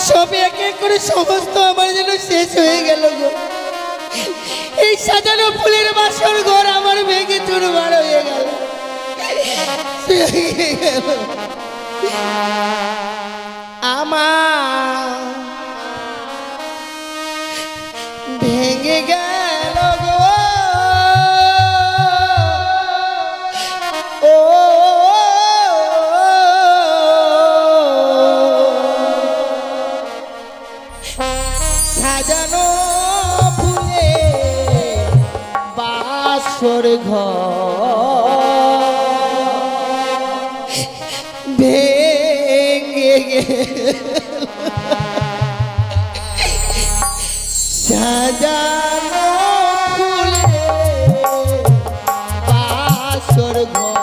সব এক এক করে সমস্ত আমার যেন শেষ হয়ে গেল গো। এই সাজানো ফুলের বাসর ঘর আমার ভেঙে চুরমার হয়ে গেল। আমার ভেঙে গেল গো। ও সাজানো ফুলে বাসর ঘর ভেঙে সাজানো ফুলে বাসর ঘর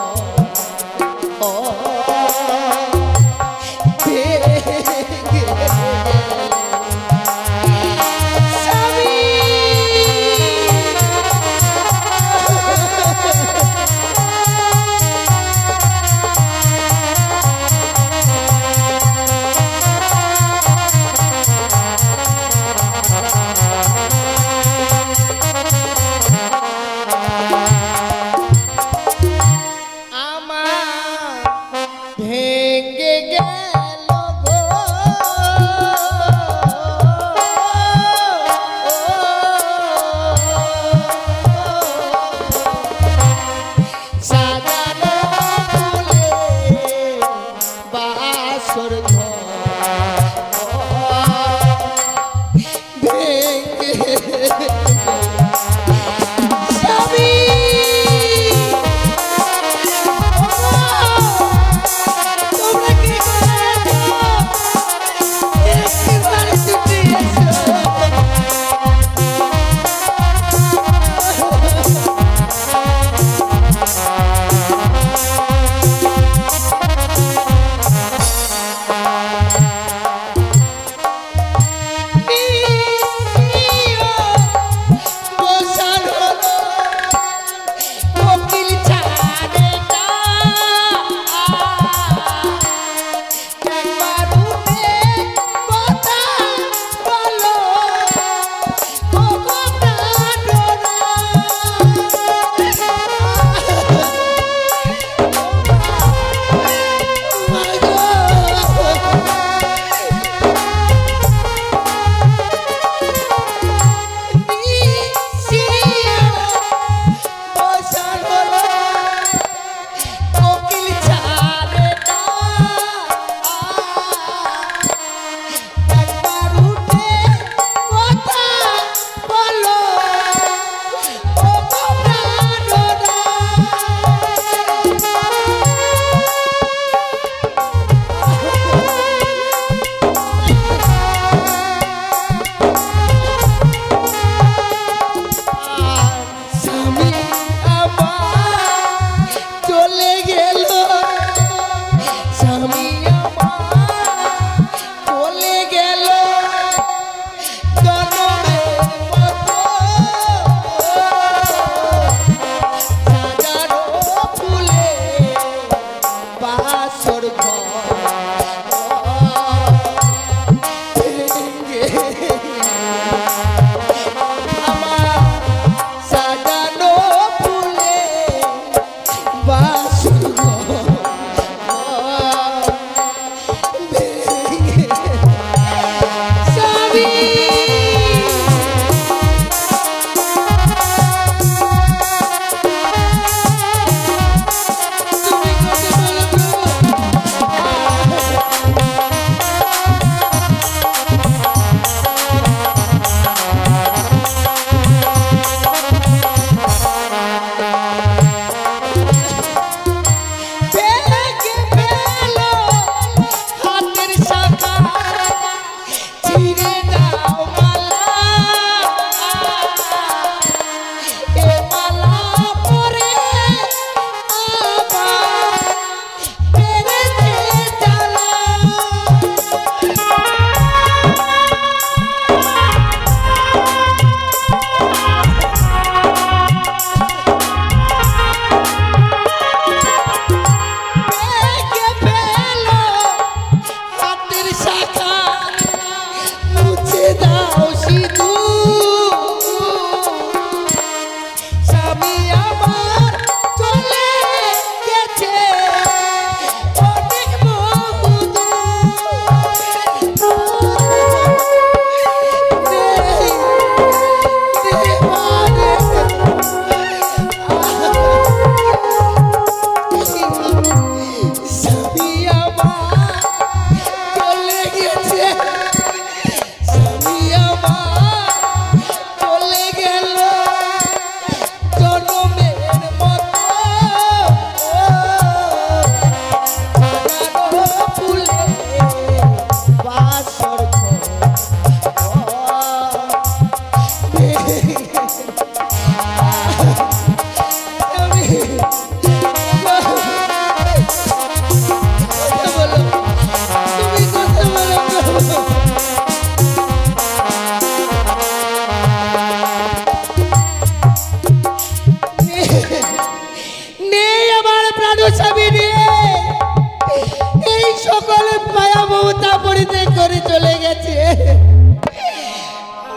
ধরে চলে গেছে।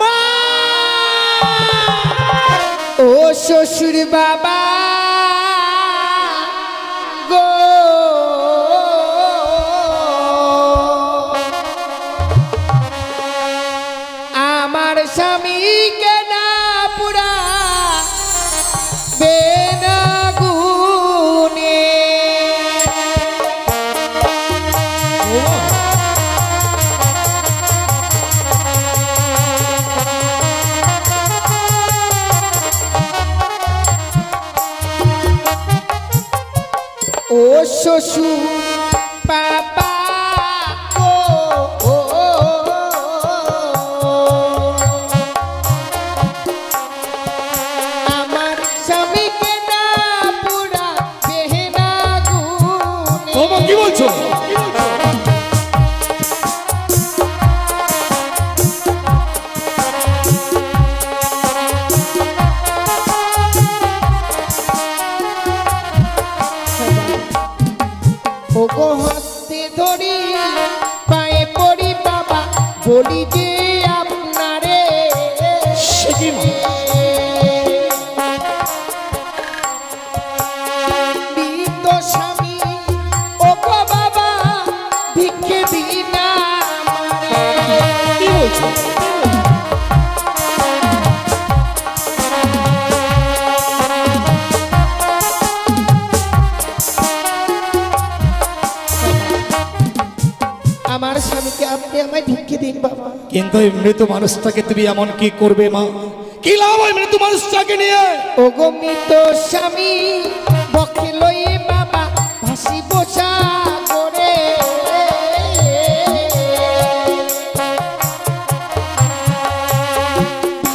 মা ও শ্বশুর বাবা গো, আমার স্বামীকে না পুরা বেনাগুনে। ও শ্বশুর বাবা গো, আমার স্বামীকে না পুরা বেনাগুনে। কি বলছো? ওগো হাতে ধরি পায়ে পড়ি বাবা, বলি যে আপনারে মৃত স্বামী ওগো বাবা ভিক্ষে দিন আমারে। কি বলছো? আমার স্বামীকে আপনি আমায় ভিক্ষে দিন বাবা। কিন্তু এই মৃত মানুষটাকে তুমি এমন কি করবে মা? কি লাভ হয় মৃত মানুষটাকে নিয়ে? ওগো মৃত স্বামী বক্ষে লয়ে বাবা ভাসি বসা করে,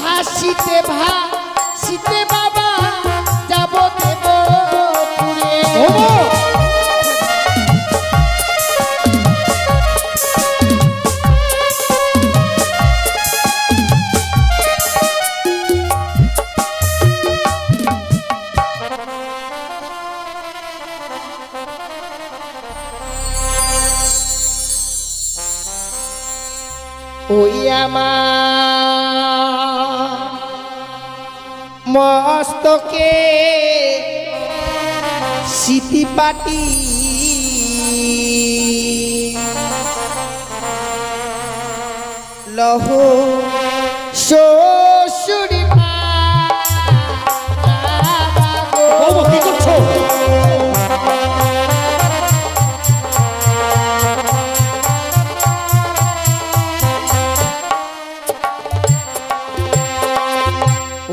ভাসিতে ভাসিতে বাবা যাব দেব পুরে। ওই আমার মস্তকে সিটি পাটি লহ শ্বশুরি মা কি করছো?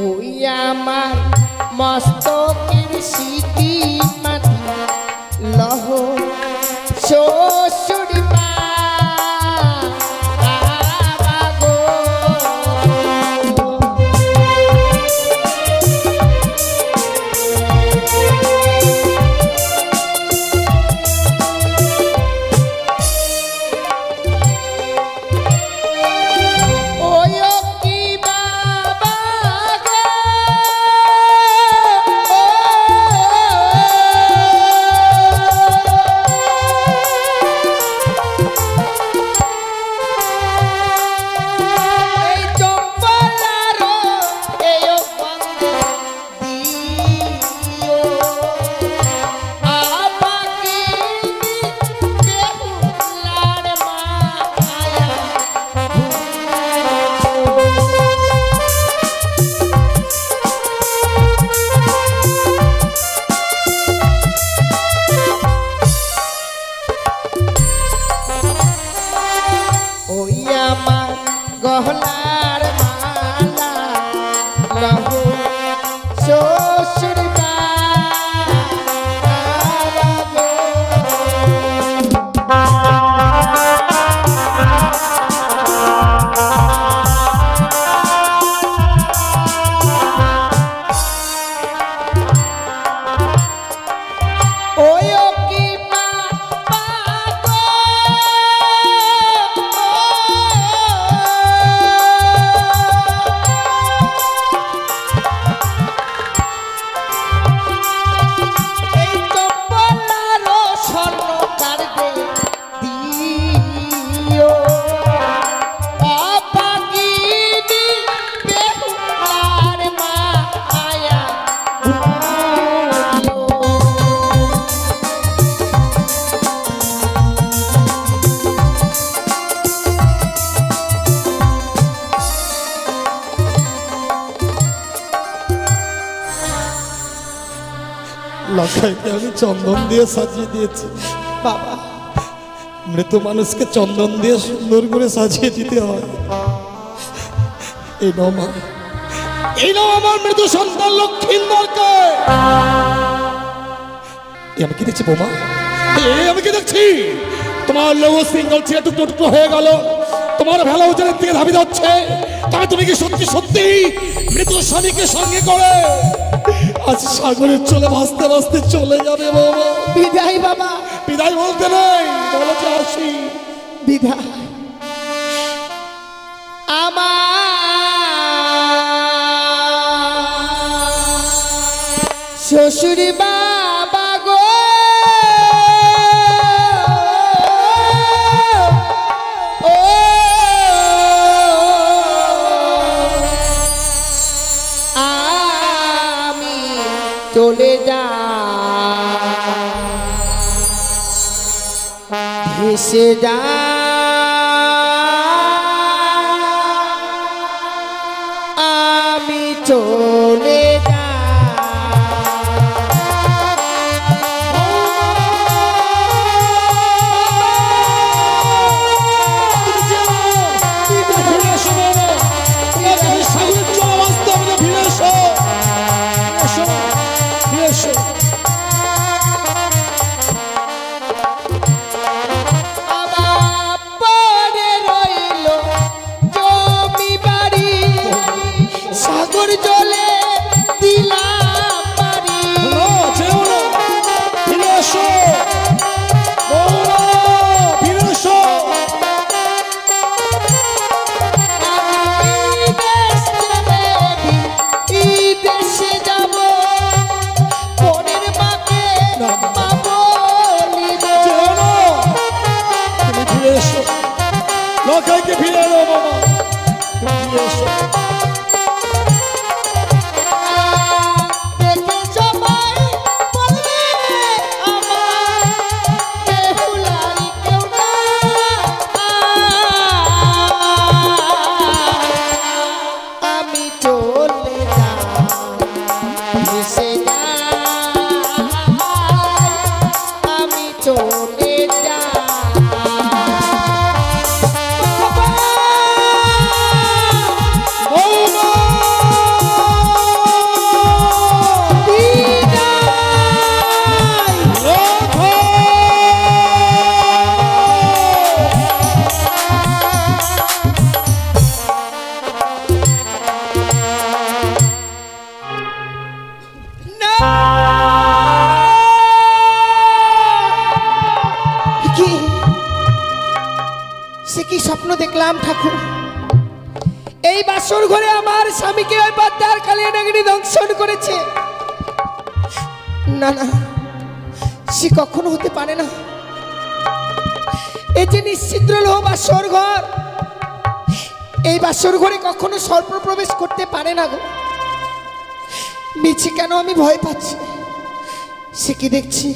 ওই আমার মস্তকের সিটি মাটি লহ শ্বশুর মা গো। গহনার মালা লহু শ্বশুর লখাইকে আমি চন্দন দিয়ে সাজিয়ে দিয়েছি। বাবা মৃত মানুষকে চন্দন দিয়ে সুন্দর করে সাজিয়ে দিতে হয়। এই নাও মা, এই নাও আমার মৃত সন্তান লক্ষ্মীন্দরকে। আমি কি দেখছি বৌমা? আমি কি দেখছি? তোমার লৌহ সিঙ্গল ছেলে টুকরো টুকরো হয়ে গেল, তোমার ভেলা উজানের দিকে ধাবি যাচ্ছে। তবে তুমি কি সত্যি সত্যি মৃত স্বামীকে সঙ্গে করে আজ সাগরের চলে ভাসতে ভাসতে চলে যাবে বৌমা? বিদায় বাবা। বিদায় বলতে নেই, বলো যে আসি। বিদায়। আমার শ্বশুর বাবা গো, ও আমি চলে যা ভেসে যা আমি চলে যা। লখাইকে ফিরে এলো বাবা, ফিরে এসো। আমি চলে যা ভেসে যা আমি চলে যা। সে কি স্বপ্ন দেখলাম ঠাকুর? এই বাসর ঘরে আমার স্বামীকে ওই পদ্মার কালিয়া নাগিনী দংশন করেছে। না না, সে কখনো হতে পারে না। এই যে নিশ্চিদ্র লোহ বাসর ঘর, এই বাসর ঘরে কখনো সর্প প্রবেশ করতে পারে না গো। নিচে কেন আমি ভয় পাচ্ছি? সে কি দেখছি?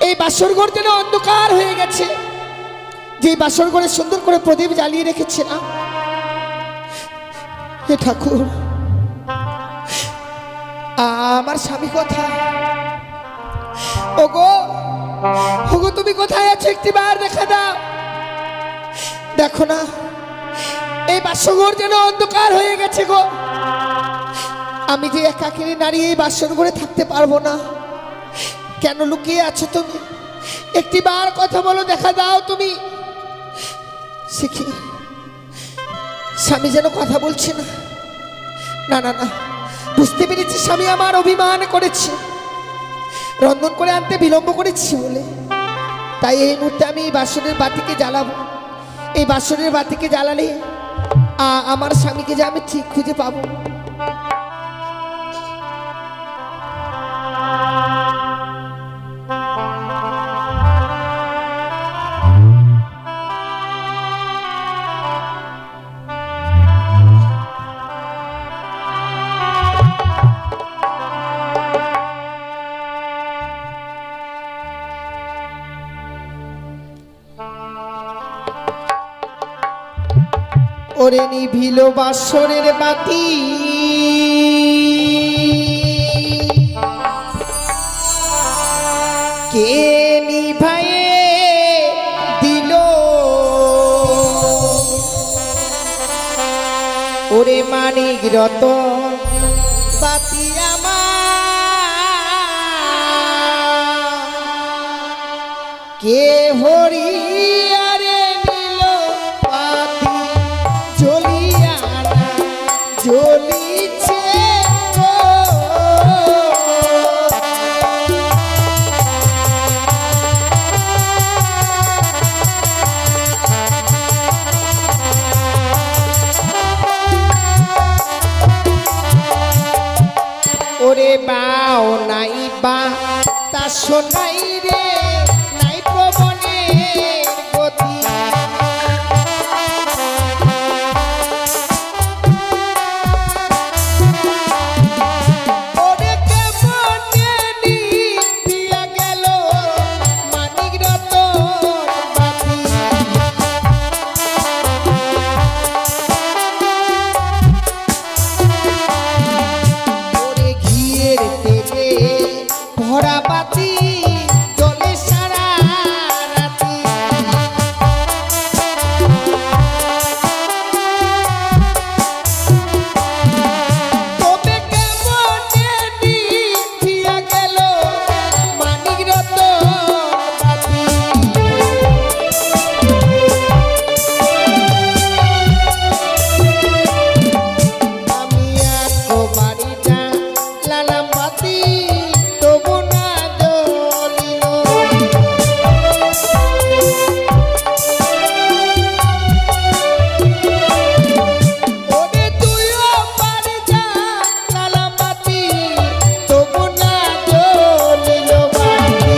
এই বাসর ঘর যেন অন্ধকার হয়ে গেছে। যে বাসর ঘরে সুন্দর করে প্রদীপ জ্বালিয়ে রেখেছে না, হে ঠাকুর আমার স্বামী কোথায়? ওগো ওগো তুমি কোথায় আছো? একটিবার দেখা দাও। দেখো না, এই বাসর যেন অন্ধকার হয়ে গেছে গো। আমি যে একাকিনী নারী, এই বাসর ঘরে থাকতে পারবো না। কেন লুকিয়ে আছো তুমি? একটিবার কথা বলো, দেখা দাও তুমি। সে কি স্বামী যেন কথা বলছে না? না না না, বুঝতে পেরেছি স্বামী আমার অভিমান করেছে, রন্ধন করে আনতে বিলম্ব করেছি বলে। তাই এই মুহূর্তে আমি এই বাসনের বাতিকে জ্বালাবো। এই বাসনের বাতিকে জ্বালালে আমার স্বামীকে যে আমি ঠিক খুঁজে পাবো। ওরে নিভিল বাসরের বাতি, ওরে মানিক রতন বাতি আমার কে হরিয়ারে নিল পাতি জ্বলিয়া না জ্বলিছে গো। ওরে বাও নাই বা তা শোনাই রে নাই প্রবণের গতি ওরে কেমনে নিভিয়া গেল মানিক রতন বাতি তেলে ভরা বাতি জলে সারা রাতি তবে কেমনে নিভিয়া গেল মানিক রতন বাতি আমি একবারিটা লালাম বাতি তবু না জ্বলিল ওরে তুইও পারি যা লালাম বাতি তবু না জ্বলিল বাতি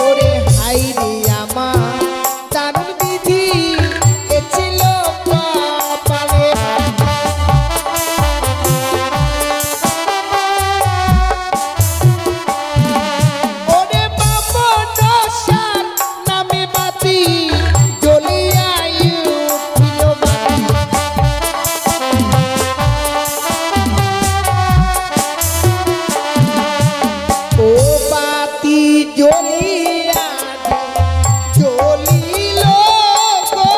ওরে হাই রে আমার দারুণ বিধি এ ছিল কপালে ওরে বামন সার নামে বাতি জ্বলিয়া উঠিল বাতি ও বাতি জ্বলিয়া জ্বলিল গো।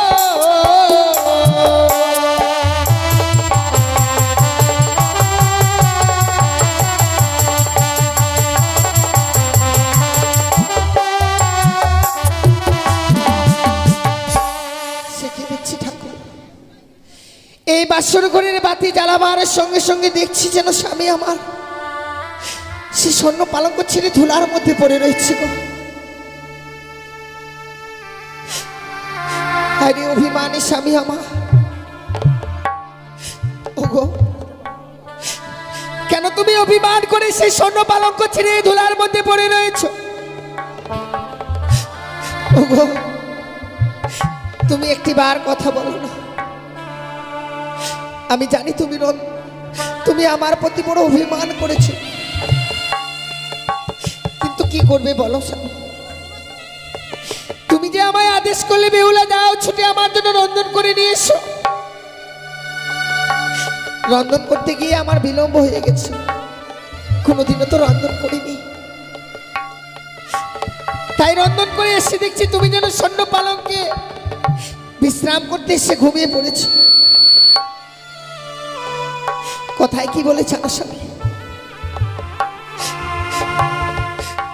শিখে দিচ্ছি ঠাকুর এই বাসর ঘরের বাতি জ্বালাবার সঙ্গে সঙ্গে দেখছি যেন স্বামী আমার সে স্বর্ণ পালঙ্ক ছেড়ে ধুলার মধ্যে পড়ে রয়েছে গো। আরে অভিমানী স্বামী আমার ওগো কেন তুমি অভিমান করে সেই স্বর্ণ পালঙ্ক ছেড়ে ধুলার মধ্যে পড়ে রয়েছো ওগো তুমি একটিবার কথা বলো না। আমি জানি তুমি আমার প্রতি বড় অভিমান করেছো কিন্তু কি করবে বলো স্বামী তুমি যে আমায় আদেশ করলে বেহুলা যাও ছুটে আমার জন্য রন্ধন করে নিয়ে এসো রন্ধন করতে গিয়ে আমার বিলম্ব হয়ে গেছে কোনোদিনও তো রন্ধন করিনি তাই রন্ধন করে এসে দেখছি তুমি যেন স্বর্ণ পালঙ্কে বিশ্রাম করতে এসে ঘুমিয়ে পড়েছো কথায় কি বলে জানো স্বামী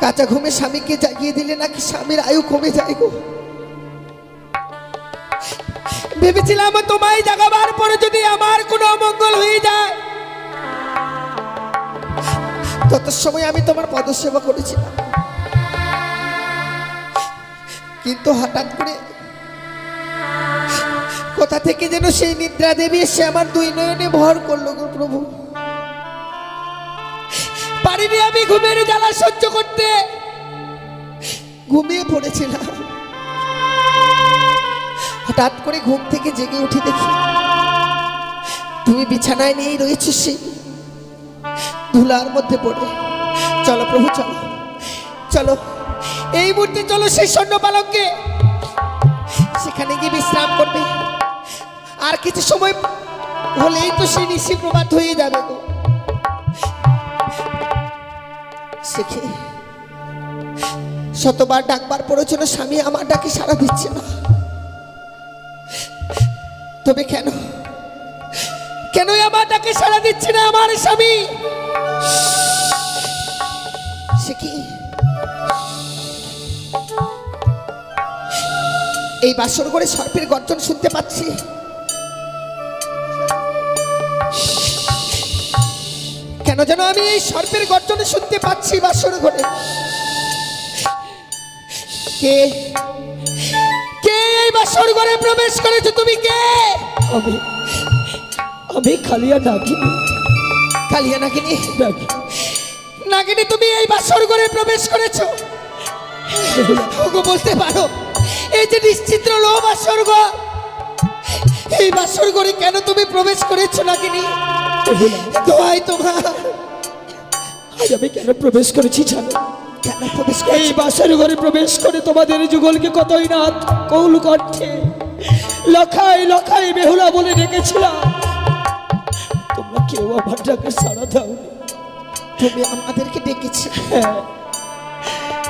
কাঁচা ঘুমে স্বামীকে জাগিয়ে দিলে নাকি স্বামীর আয়ু কমে যায় গো ভেবেছিলাম তোমায় জাগাবার পরে যদি আমার কোনো অমঙ্গল হয়ে যায় তত সময় আমি তোমার পদসেবা করেছিলাম কিন্তু হঠাৎ করে কোথা থেকে যেন সেই নিদ্রা দেবী এসে আমার দুই নয়নে ভর করলো গো প্রভু পারিনি আমি ঘুমের জ্বালা সহ্য করতে ঘুমিয়ে পড়েছিলাম হঠাৎ করে ঘুম থেকে জেগে উঠে দেখি তুমি বিছানায় নিয়েই রয়েছো সেই ধুলার মধ্যে পড়ে চলো প্রভু চলো চলো এই মুহূর্তে চলো সেই স্বর্ণ পালঙ্কে সেখানে গিয়ে বিশ্রাম করবে আর কিছু সময় হলেই তো সেই নিশি প্রভাত হয়ে যাবে গো। শতবার ডাকবার পরেও যেন স্বামী আমার ডাকে সাড়া দিচ্ছে না। তবে কেন কেন আমার ডাকে সাড়া দিচ্ছে না আমার স্বামী? সে কি এই বাসর ঘরে সর্পের গর্জন শুনতে পাচ্ছি? কেন যেন আমি এই সর্পের গর্জন শুনতে পাচ্ছি বাসর ঘরে? কে কে এই বাসর ঘরে প্রবেশ করেছো? তুমি কে? আমি কালিয়া নাগিনী। কালিয়া নাগিনী? নাগিনী, তুমি এই বাসর ঘরে প্রবেশ করেছো? ওগো বলতে পারো, এই যে নিশ্চিত্র লো বাসর ঘর, এই বাসর ঘরে কেন তুমি প্রবেশ করেছো নাগিনী? দোহাই তোমার। আজ আমি কেন প্রবেশ করেছি জানো? কেন প্রবেশ এই করেছো? বাসর ঘরে প্রবেশ করে তোমাদের যুগলকে কতই না কৌল কণ্ঠে লখাই লখাই বেহুলা বলে ডেকেছিলাম। তোমরা কেউ আমার ডাকে সাড়া দাওনি। তুমি আমাদেরকে ডেকেছি। হ্যাঁ,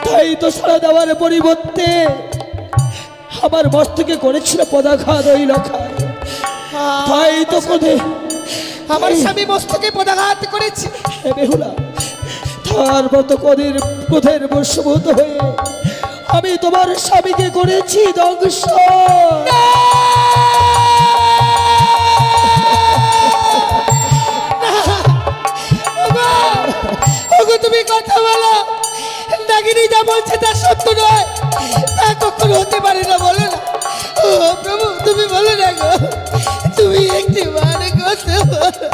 তাই তো সাড়া দেওয়ার পরিবর্তে আমার মস্তকে করেছিল পদাঘাত ওই লখাই। তাই তো কোধে আমার স্বামী মস্তকে পদাঘাত করেছে। বেহুলা, তার মতো ক্রোধের বশীভূত হয়ে আমি তোমার স্বামীকে করেছি ধ্বংস। ওগো তুমি কথা বলো। নাগিনী যা বলছে তা সত্য নয়, তা কখনো হতে পারে না। বলো না। ও প্রভু, তুমি বলো না গো, তুমি একটি বার কথা বলো।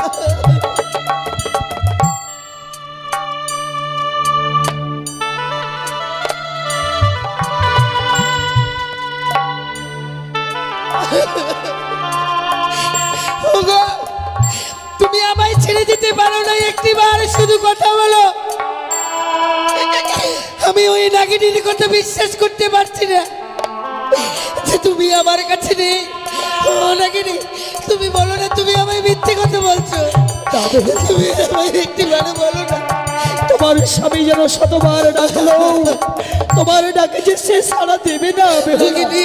ওগো, তুমি আমায় ছেড়ে যেতে পারো না, একটি বার শুধু কথা বলো। আমি ওই নাগিনীর কথা বিশ্বাস করতে পারছি না যে তুমি আমার কাছে নেই। ও নাগিনী, তুমি বলো না, তুমি আমায় মিথ্যে কথা বলছো। তুমি আমায় একটি বার বলো না। তোমার স্বামী যেন শতবার ডাকলো, তোমার ডাকে যে সে সাড়া দেবে না। নাগিনী,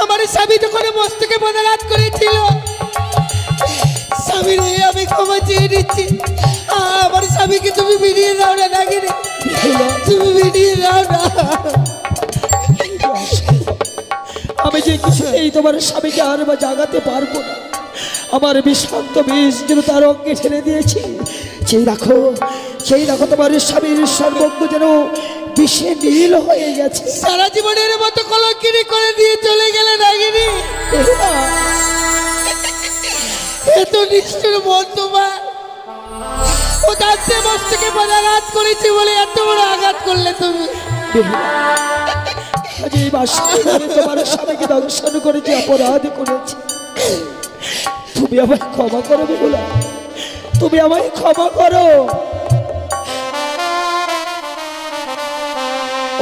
আমার স্বামী তো কোনো মস্তকে পদাঘাত করেছিল। স্বামীর হয়ে আমি ক্ষমা চেয়ে নিচ্ছি। আমার স্বামীকে তুমি ফিরিয়ে দাও না নাগিনী, তুমি ফিরিয়ে দাও না। আমি যে কিছুতেই তোমার স্বামীকে আর বা জাগাতে পারবো না। আমার বিষাক্ত বিষ যেন তার অঙ্গে ঠেলে দিয়েছি। সেই দেখো তোমার স্বামীর সর্বজ্ঞ যেন বিষে নীল হয়ে গেছে। সারা জীবনের মতো কলঙ্কিনী করে দিয়ে চলে গেলে নাগিনী। এত নিষ্ঠুর মন তোমার। ও জানতে মস্তকে পদাঘাত করেছি বলে এত বড় আঘাত করলে তুমি। আজ এই বাসরে তোমার স্বামীকে দংশন করেছি, অপরাধ করেছি। তুমি আমায় ক্ষমা করো বেহুলা, তুমি আমায় ক্ষমা করো।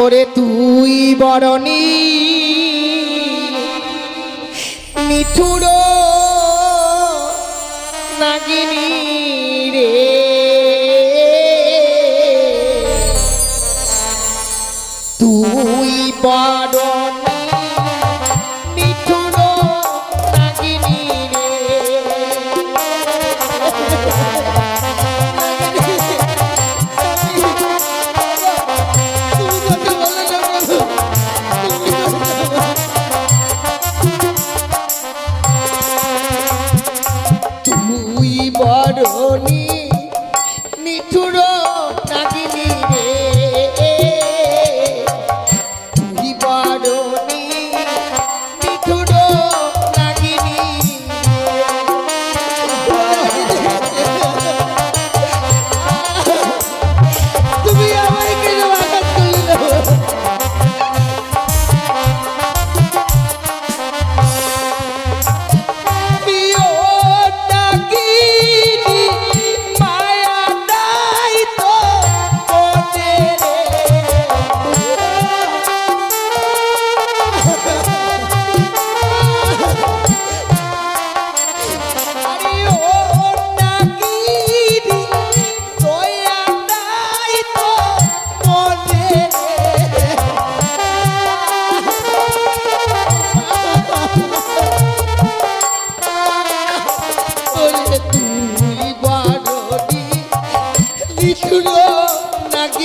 ওরে তুই বরণী নিঠুর নাগিনী রে, তুই বরণী নিঠুর নাগিনী রে। তুই বরণী নিঠুর নাগিনী রে, তুই বড়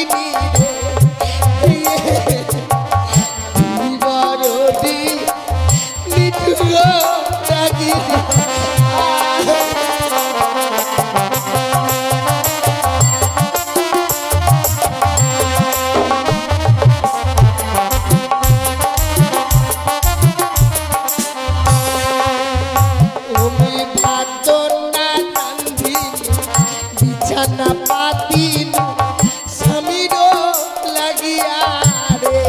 নাগিনী রে তুই বড়টি নিঠুর নাগিনী বিছানা পাতিন স্বামীর লাগিয়া রে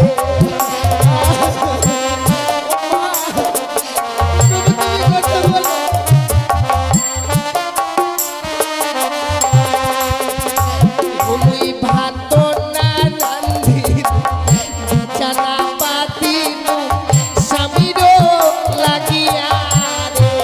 তুমি ভাত না রান্ধিন বিছানা পাতিন স্বামীর লাগিয়া রে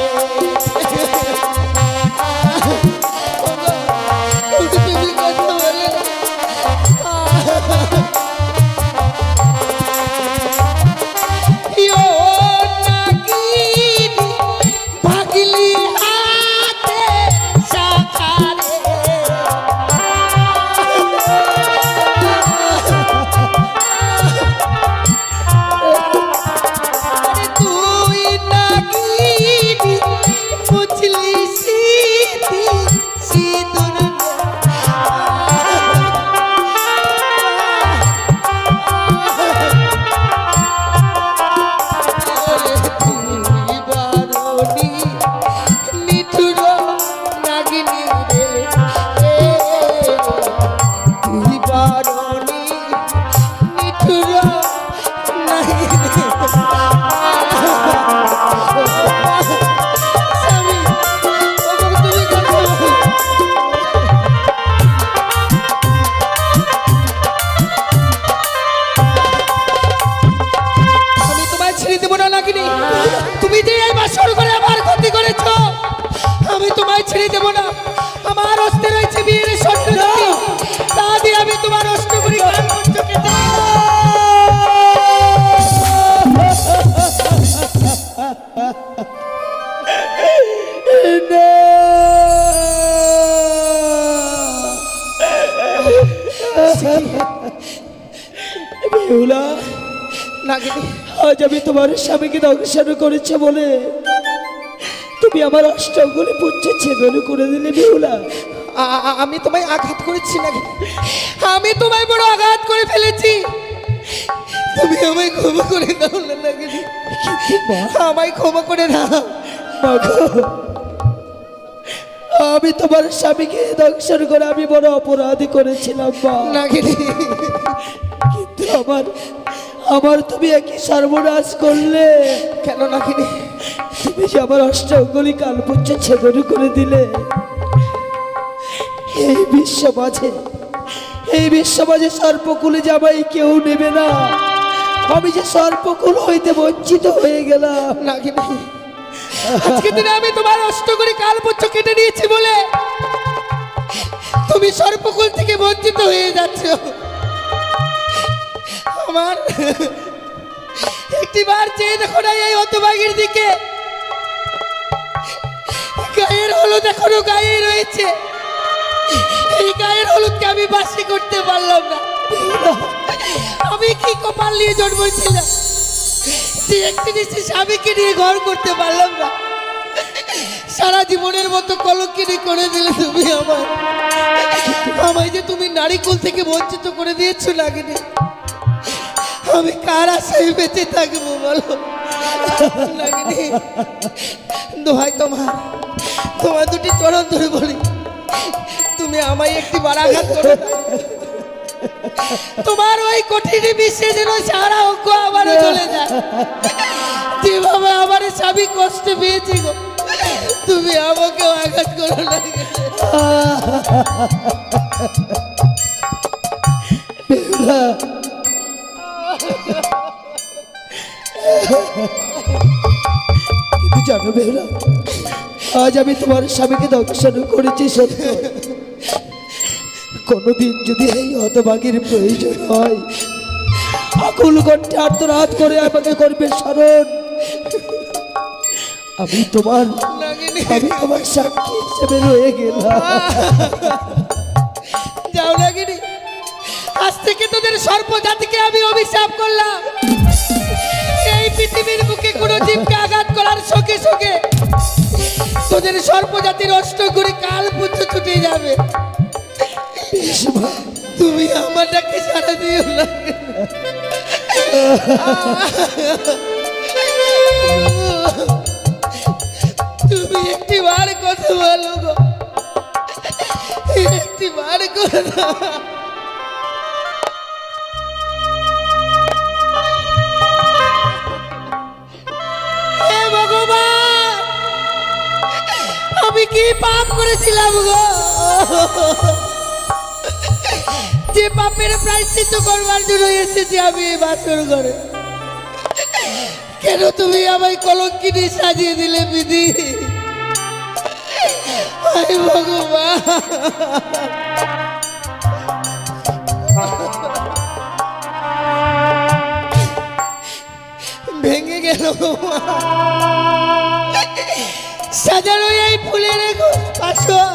তুমি যে এই বাসর করে আমার ক্ষতি করেছো আমি তোমায় ছেড়ে দেব না আমার অস্তে রয়েছে বিয়ের শর্ত তা দিয়ে আমি তোমার অস্ত করি বেহুলা নাগিনী আজ আমি তোমার স্বামীকে দংশন করেছে বলে তুমি আমার অষ্টগুলি পুচ্ছে ছেদন করে দিলে বেহুলা আমি তোমায় আঘাত করেছি নাকি আমি তোমায় বড় আঘাত করে ফেলেছি তুমি আমায় ক্ষমা করে দাও না নাগিনী আমায় ক্ষমা করে দাও আমি তোমার স্বামীকে দংশন করে আমি বড় অপরাধী করেছিলাম নাগিনী কিন্তু আমার তুমি একই সর্বনাশ করলে কেন নাগিনী তুমি যে আমার অষ্টগুলি কালপুচ্ছ ছেদন করে দিলে এই বিশ্বমাঝে সর্পকুলে জামাই কেউ নেবে না আমি যে সর্পকুল হইতে বঞ্চিত হয়ে গেলাম নাগিনী আজকে দিনে আমি তোমার অষ্টগুলি কালপুচ্ছ কেটে নিয়েছি বলে তুমি সর্পকুল থেকে বঞ্চিত হয়ে যাচ্ছ আমার একটিবার চেয়ে দেখো না এই হতভাগীর দিকে গায়ের হলুদ এখনো গায়ে রয়েছে এই গায়ের হলুদকে আমি বাসি করতে পারলাম না আমি কি কপাল নিয়ে জন্মেছিলাম যে একটি নিশ্চিত স্বামীকে নিয়ে ঘর করতে পারলাম না সারা জীবনের মতো কলঙ্কিনী করে দিলে তুমি আমায় যে তুমি নারীকুল থেকে বঞ্চিত করে দিয়েছো নাগিনী আমি কার আশায় বেঁচে থাকবো বলো নাগিনী দোহাই তোমার দুটি চরণ ধরে বলি তুমি আমায় একটি বারাঘাত করো তোমার ওই কঠিন বিশ্বে যেন সারা অঙ্ক আবার চলে যায় যেভাবে আমার স্বামী কষ্ট পেয়েছে গো তুমি আমাকে আঘাত করো না কিন্তু জানো বেহুলা আজ আমি তোমার স্বামীকে দংশন করেছি সত্য কোনদিন যদি এই হতভাগীর প্রয়োজন হয় আকুল কণ্ঠে আর্তনাদ করে আমাকে করবে স্মরণ আমি তোমার সাক্ষী হিসেবে রয়ে গেলাম যাও নাগিনী আজ থেকে তোদের সর্প জাতিকে আমি অভিশাপ করলাম, এই পৃথিবীর বুকে কোনো জীবকে আঘাত করার সঙ্গে সঙ্গে তোদের সর্প জাতির অষ্ট করে কাল পুত্র ছুটে যাবে। তুমি আমারটাকে সারা দিও না। তুমি একটি বার কথা বলো গো, একটি বার কথা। হে ভগবান, আমি কি পাপ করেছিলাম গো, যে পাপের প্রায়শ্চিত্ত করবার জন্য এসেছি আমি এই বাসর ঘরে? কেন তুমি আমায় কলঙ্কিনী সাজিয়ে দিলে বিধি? হায় ভগবান, ভেঙে গেল সাজানো এই ফুলের বাসর,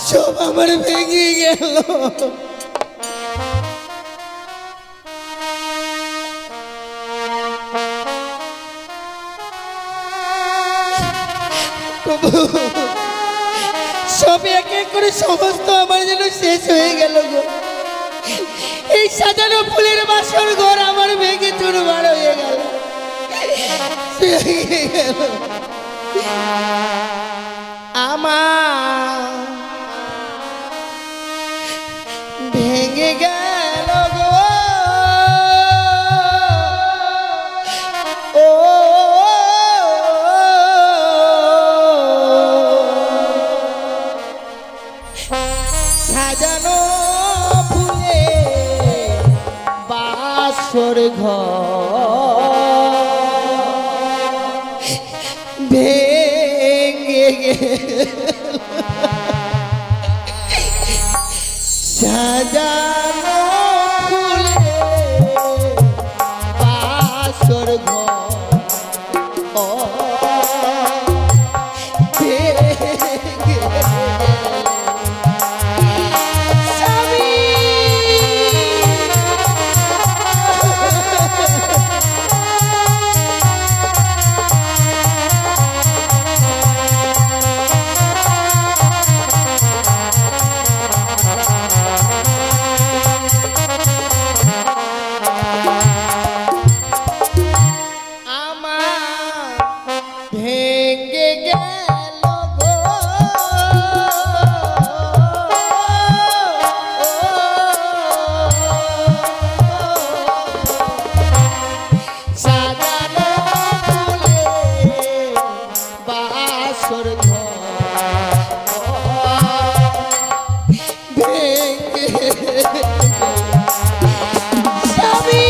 সব আমার ভেঙে গেল। সব এক এক করে সমস্ত আমার যেন শেষ হয়ে গেল গো। এই সাজানো ফুলের বাসর ঘর আমার ভেঙে চুরমার হয়ে গেল। আমার ভেঙে গেল গো, ও সাজানো ফুলে বাসর ঘর ভেঙে গেল। সাজানো ফুলে বাসর ঘর ভেঙে গেল। ভেঙে গেল গো, সাজানো ফুলে বাসর ঘর ভেঙে স্বামী।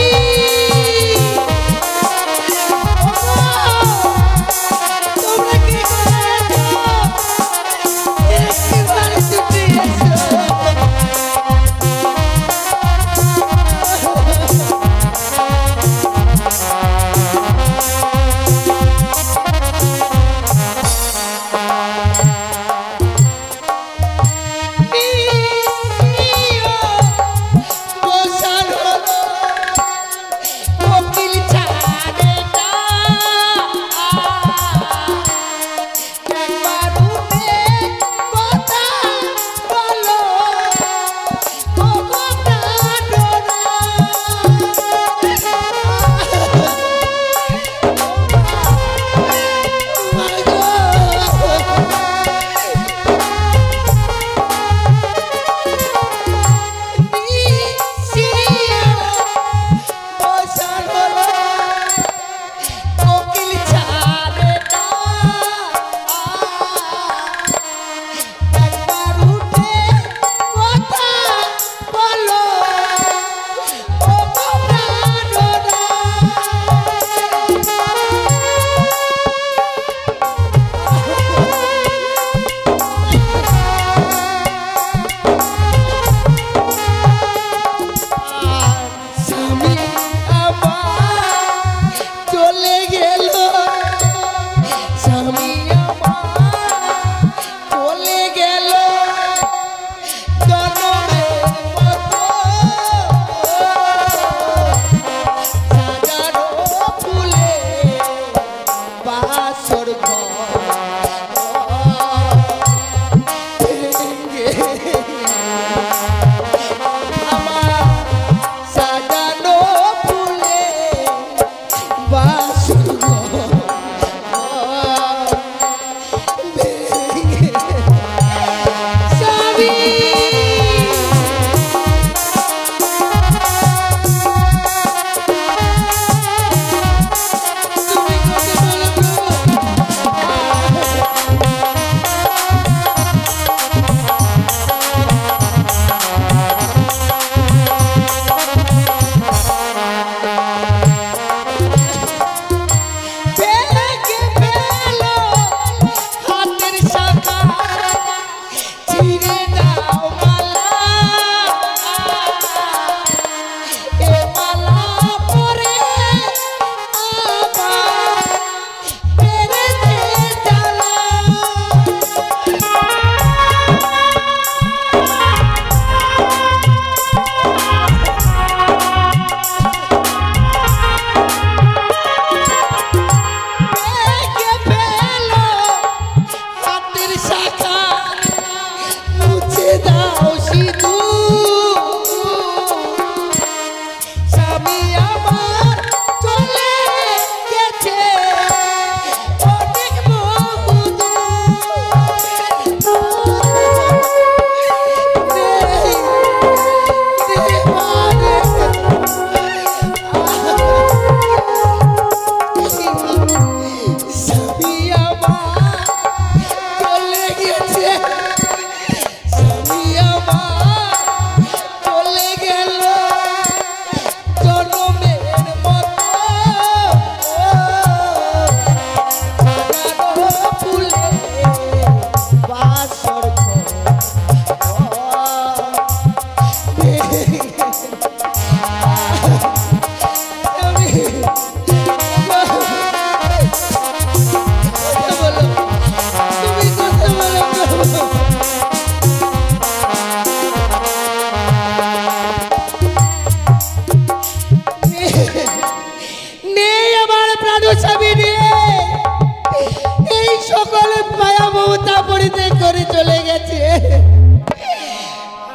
সকল মায়া মমতা পরিত্যাগ করে চলে গেছে।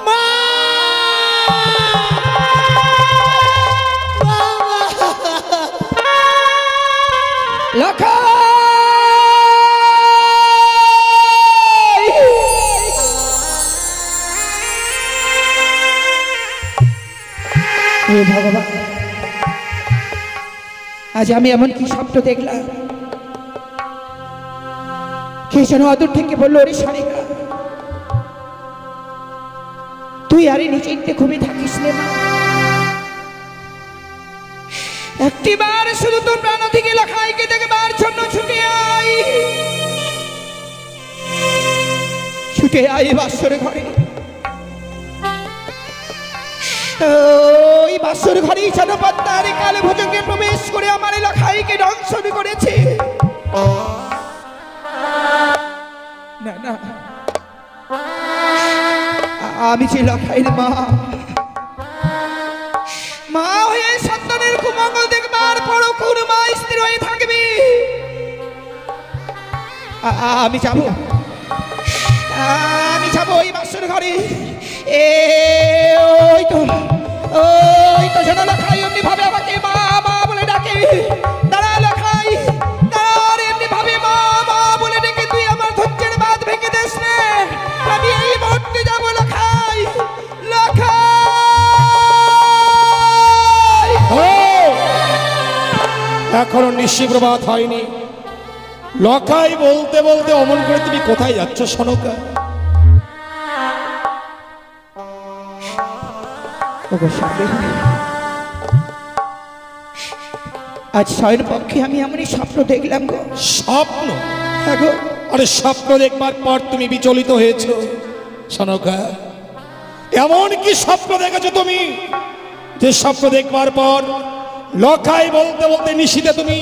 মা! হে ভগবান, আজ আমি এমন কি স্বপ্ন দেখলাম, কে যেন অদূর থেকে বললো, ওরে সারিকা, তুই আরে নিশ্চিন্তে ঘুমিয়ে থাকিস রে মা। একটিবার শুধু তোর প্রাণ থেকে লখাইকে দেখবার জন্য ছুটে আই বাসর ঘরে। ওই বাসর ঘরেই যেন পদ্মার কালে ভোজকে প্রবেশ করে আমার লখাইকে দংশন করেছে। না না, আমি যে লখাইর মা, মা হয়ে সন্তানের কুমঙ্গল দেখবার পর কোন মা স্থির হয়ে থাকবে? আমি যাব ওই বাসর ঘরে। ওই তো যেন লখাই এমনি ভাবে আমাকে মা মা বলে ডাকে। দাঁড়া লখাই, দাঁড়া, এমনি ভাবে মা মা বলে ডেকে তুই আমার ধৈর্যের বাঁধ ভেঙে দিস রে। আমি এই মুহূর্তে যাবো লখাই, লখাই। এখনো নিশি প্রভাত হয়নি, লখাই বলতে বলতে অমন করে তুমি কোথায় যাচ্ছ সনকা? আজ শয়ের পক্ষে আমি এমনই স্বপ্ন দেখলাম গো। স্বপ্ন? হ্যাঁ গো। আরে স্বপ্ন দেখবার পর তুমি বিচলিত হয়েছ সনকা? এমন কি স্বপ্ন দেখেছো তুমি যে স্বপ্ন দেখবার পর লখাই বলতে বলতে নিশিতে তুমি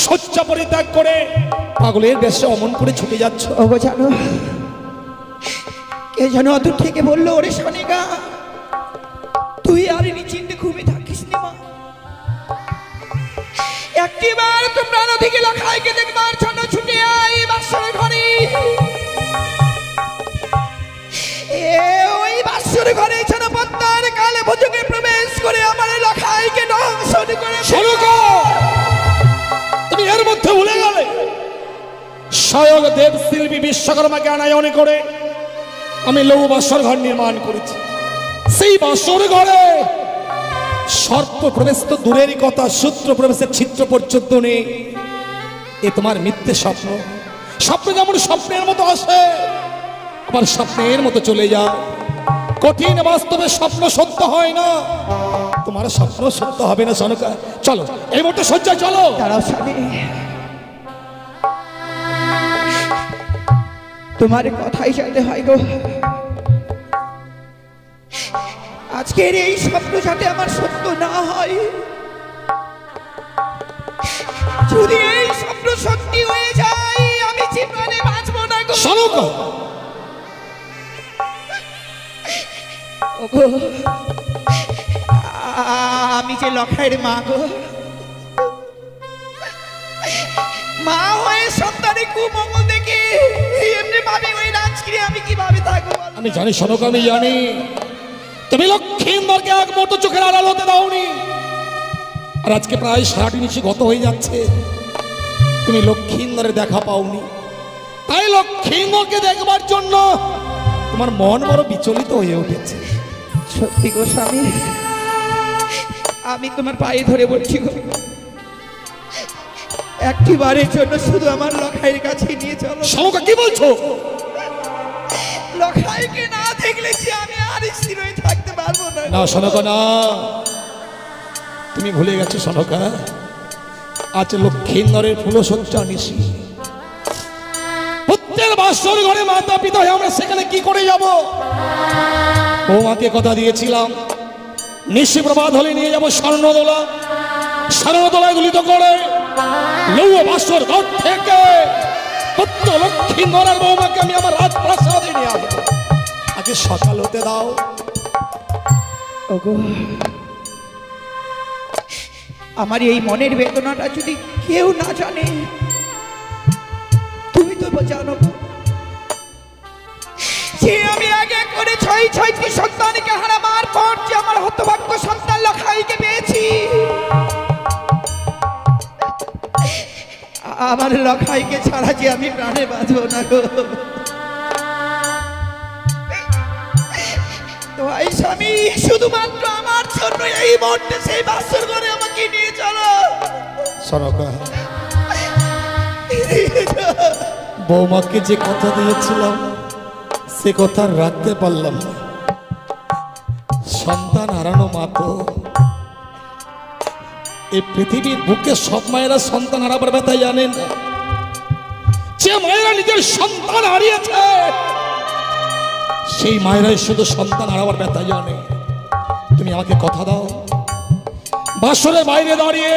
শয্যা পরিত্যাগ করে পাগলের বেশে অমন করে ছুটে যাচ্ছ? ওগো জানো, কে যেন অদূর থেকে বললো, ওরে সনিকা, তুই আর নিশ্চিন্তে ঘুমিয়ে থাকিস নি মা। একটিবার তো প্রাণ থেকে লখাইকে দেখবার জন্য ছুটে আই বাসর ঘরে। ওই বাসর ঘরে যেন পদ্মার কালে ভোজকে প্রবেশ করে আমার লখাইকে দংশন করে। সনকা, তুমি এর মধ্যে ভুলে গেলে স্বয়ং দেব শিল্পী বিশ্বকর্মাকে আনায়ন করে আমি লৌহ বাসর ঘর নির্মাণ করেছি। সেই বাসর ঘরে সর্প প্রবেশ তো দূরেরই কথা, সূত্র প্রবেশের ছিদ্র পর্যন্ত নেই। এ তোমার মিথ্যে স্বপ্ন। স্বপ্ন যেমন স্বপ্নের মতো আসে, আবার স্বপ্নের মতো চলে যায়। কঠিন বাস্তবে স্বপ্ন সত্য হয় না, তোমার স্বপ্ন সত্য হবে না সনকা। চলো এই মুহূর্তে শয্যায় চলো। দাঁড়াও স্বামী, তোমার কথাই চাইতে হয় গো। আজকের এই স্বপ্ন যাতে আমার সত্য না হয়। যদি এই স্বপ্ন সত্যি হয়ে যায় আমি জীবনে বাঁচবো না গো। সনকা, ওগো, আমি যে লখাইয়ের মা গো, মা হয়ে সন্তানের কুমঙ্গল দেখে এমনি ভাবে ওই রাজগিরি আমি কিভাবে থাকবো? আমি জানি সনকা, আমি জানি তুমি লক্ষ্মীন্দরকে এক মতো চোখের আড়াল হতে দাওনি। আর আজকে প্রায় 60 নিশি গত হয়ে যাচ্ছে, তুমি লক্ষ্মীন্দরের দেখা পাওনি। তাই লক্ষ্মীন্দরকে দেখবার জন্য তোমার মন বড় বিচলিত হয়ে উঠেছে। সত্যি গো স্বামী, আমি তোমার পায়ে ধরে বলছি গো, একটি বারের জন্য শুধু আমার লখাইয়ের কাছে নিয়ে চলো। সনকা, কি বলছো? লখাইকে না দেখলে যে আমি আর স্থির হয়ে থাকতে পারবো না। না সনকা, না, তুমি ভুলে গেছো সনকা। আজ লক্ষ্মীন্দরের ফুলশয্যা নিশি, প্রত্যেক বাসর ঘরে মাতা পিতা হয়ে আমরা সেখানে কি করে যাব? বৌমাকে কথা দিয়েছিলাম নিশি প্রভাত হলে নিয়ে যাবো স্বর্ণদোলা, স্বর্ণদোলায় দুলিত করে লৌহ বাসর ঘর থেকে প্রত্যেক লক্ষ্মীন্দরের বৌমাকে আমি আমার রাজপ্রাসাদে নিয়ে আসবো। আগে সকাল হতে দাও। ওগো, আমার এই মনের বেদনাটা যদি কেউ না জানে, তুমি তো বলবো জানো? যে আমি আগে করে ছয়টি সন্তানকে হারাবার পর যে আমার হতভাগ্য সন্তান লখাইকে পেয়েছি, আমার লখাইকে ছাড়া যে আমি প্রাণে বাঁচবো না গো। তো এই স্বামী শুধুমাত্র আমার জন্য এই মুহূর্তে সেই বাসর ঘরে আমাকে নিয়ে চলো। সনকা, বৌমাকে যে কথা দিয়েছিলাম সে কথা রাখতে পারলাম না। সন্তান হারানো মা তো এই পৃথিবীর বুকে সব মায়েরা সন্তান হারাবার ব্যথা জানেন না। যে মায়েরা নিজের সন্তান হারিয়েছে সেই মায়েরাই শুধু সন্তান হারাবার ব্যথা জানে। তুমি আমাকে কথা দাও, বাসরের বাইরে দাঁড়িয়ে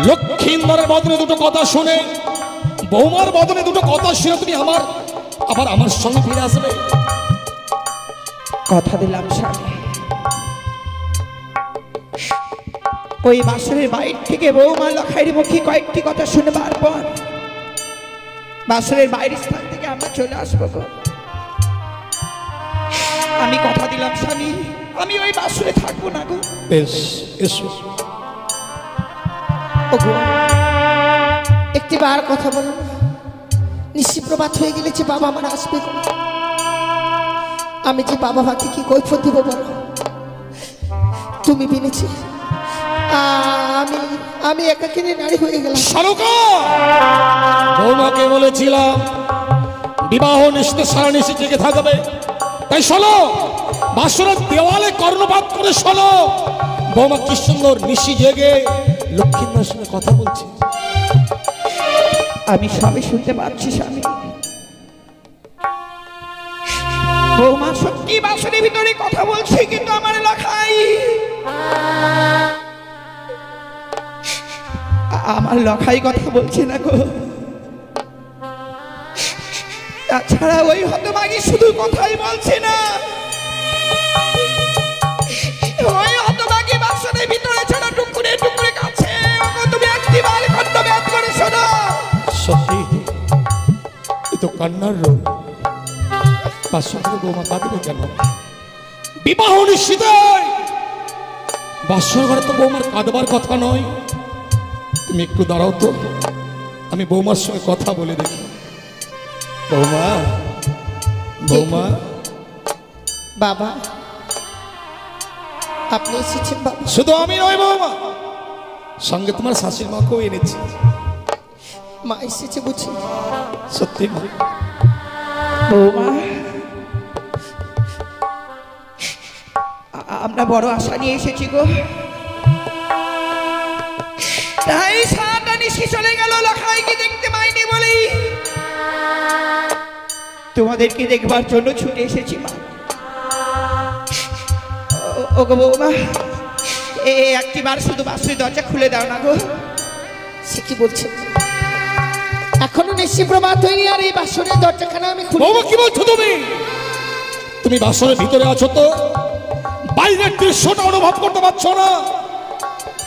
লক্ষ্মীন্দরের বদনে দুটো কথা শুনে, বৌমার বদনে দুটো কথা শুনে তুমি আবার আমার সঙ্গে ফিরে আসবে। কথা দিলাম স্বামী, ওই বাসরের বাইর থেকে বৌমা লখাইয়ের মুখে কয়েকটি কথা শুনবার পর বাসরের বাইরের স্থান থেকে আমরা চলে আসবো গো। আমি কথা দিলাম স্বামী, আমি ওই বাসরে থাকবো না গো। বেশ, এসো। ওগো, একটি বার কথা বলো, নিশি প্রভাত হয়ে গেলে যে বাবা আমার আসবে গো। আমি যে বাবা মাকে কি কৈফিয়ত দিব বলো? তুমি বিনেছি আমি একাকিনী নারী হয়ে গেলাম। সরকা, বৌমাকে বলেছিলাম বিবাহ নিশ্চিত সারা নিশি জেগে থাকবে, তাই শোনো, বাসরের দেওয়ালে কর্ণপাত করে শোনো, বৌমা কি সুন্দর নিশি জেগে লক্ষ্মীন্দরের সঙ্গে কথা বলছে। আমি সবই শুনতে পাচ্ছি স্বামী। বৌমা সত্যি বাসরের ভিতরে কথা বলছে, কিন্তু আমার লখাই কথা বলছে না গো। তাছাড়া ওই হতভাগী শুধু কথাই বলছে না, ওই হতভাগী বাসরের ভিতরে ছাড়া টুকরে টুকরে কাছে। তুমি একটিবার কণ্ঠপাত করে শোনো। সত্যি এ তো কান্নার রোগ। বাসরে বৌমা কাঁদবে কেন? বিবাহ নিশ্চিত, বাসর ঘরে তো বৌমার কাঁদবার কথা নয়। তুমি একটু দাঁড়াও তো, আমি বৌমার সঙ্গে কথা বলে দেখি। বৌমা, বৌমা। বাবা, আপনি এসেছেন বাবা? শুধু আমি নয় বৌমা, সঙ্গে তোমার শাশুড়ি মাকেও এনেছি। মা এসেছে বুঝি? সত্যি মা। বৌমা, আমরা বড় আশা নিয়ে এসেছি গো। তাই সারাটা নিশি চলে গেল লখাইকে দেখতে পাইনি বলি তোমাদেরকে দেখবার জন্য ছুটে এসেছি মা। ও গো বৌমা, একটিবার শুধু বাসুরি দরজা খুলে দাও না গো। সে কি বলছে? এখনো নিশি প্রভাত হয়নি আর এই বাসরের দরজাখানা আমি খুলে? বৌমা কি বলছো তুমি? তুমি বাসরের ভিতরে আছো তো বাইরের দৃশ্যটা অনুভব করতে পারছো না?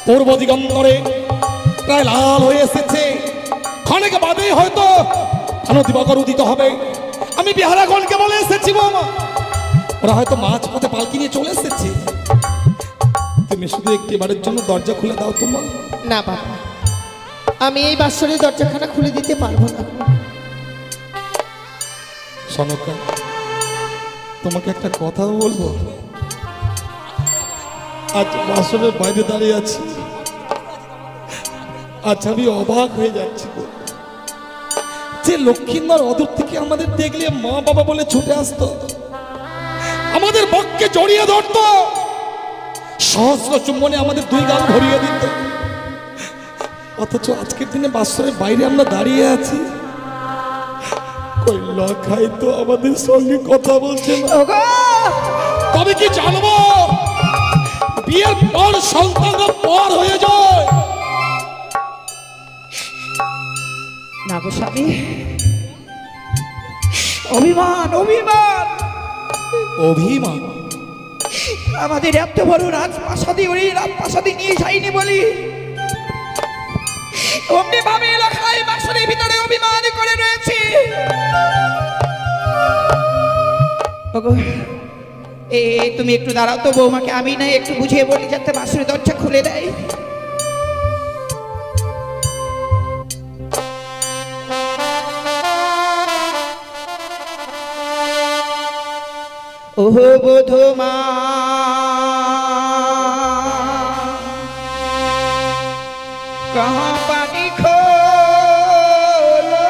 পূর্ব দিগন্তরে প্রায় লাল হয়ে এসেছে, ক্ষণিক বাদে হয়তো দিবাকর উদিত হবে। আমি বিহারাগণকে বলে এসেছি বৌমা, ওরা হয়তো মাছ পথে পালকি নিয়ে চলে এসেছে। তুমি শুধু একটিবারের জন্য দরজা খুলে দাও তো মা। না বাবা, আমি এই বাসরের দরজাখানা খুলে দিতে পারবো না। সনকা, তোমাকে একটা কথা বলবো। আজ বাসরের বাইরে দাঁড়িয়ে আছি, আজ আমি অবাক হয়ে যাচ্ছি যে লক্ষ্মীন্দর অদূর থেকে আমাদের দেখলে মা বাবা বলে ছুটে আসতো, আমাদের বক্ষে জড়িয়ে ধরতো, সহস্র চুম্বনে আমাদের দুই গাল ভরিয়ে দিত। অথচ আজকের দিনে বাসরের বাইরে আমরা দাঁড়িয়ে আছি, কই লখাই তো আমাদের সঙ্গে কথা বলছে না। তবে কি জানবো বিয়ের পর সন্তান পর হয়ে যায় না গো স্বামী। অভিমান অভিমান অভিমান আমাদের এত বড় রাজপ্রাসাদে ওই রাজপ্রাসাদে নিয়ে যাইনি বলি অমনি ভাবে এলাকায় বাসা সিংহাসনের ভিতরে অভিমান করে রয়েছে। ওগো, তুমি একটু দাঁড়াও তো বৌমাকে, আমি না একটু বুঝিয়ে বলি যাতে বাসুরের দরজা খুলে দেয়। ওহো বধূমা, कहाँ पानी खोलो,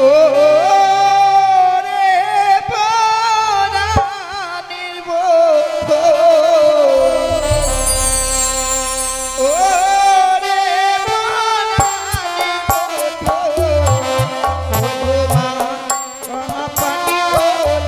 ओ रे प्राणेर बंधु, ओ रे प्राणेर बंधु, बधूमा कहाँ पानी खोलो।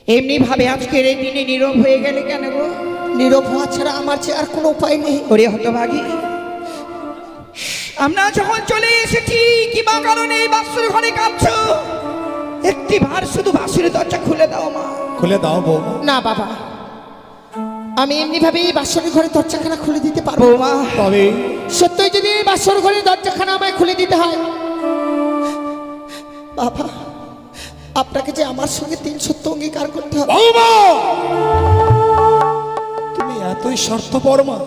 এমনি ভাবে আজকের এই দিনে নীরব হয়ে গেলে কেন গো? নীরব হওয়া ছাড়া আমার যে আর কোনো উপায় নেই। ওরে হতভাগী, আমরা যখন চলে এসেছি কি বা কারণে এই বাসুর ঘরে কাঁদছো? একটি বার শুধু বাসুরের দরজা খুলে দাও মা। খুলে দাও বউ। না বাবা, আমি এমনি ভাবে এই বাসরের ঘরে দরজাখানা খুলে দিতে পারবো মা। তবে সত্যই যদি এই বাসর ঘরের দরজাখানা আমায় খুলে দিতে হয়, বাবা আপনাকে যে আমার সঙ্গে ৩ সত্য অঙ্গীকার করতে হবে। বৌমা, তুমি এতই স্বার্থপর মা?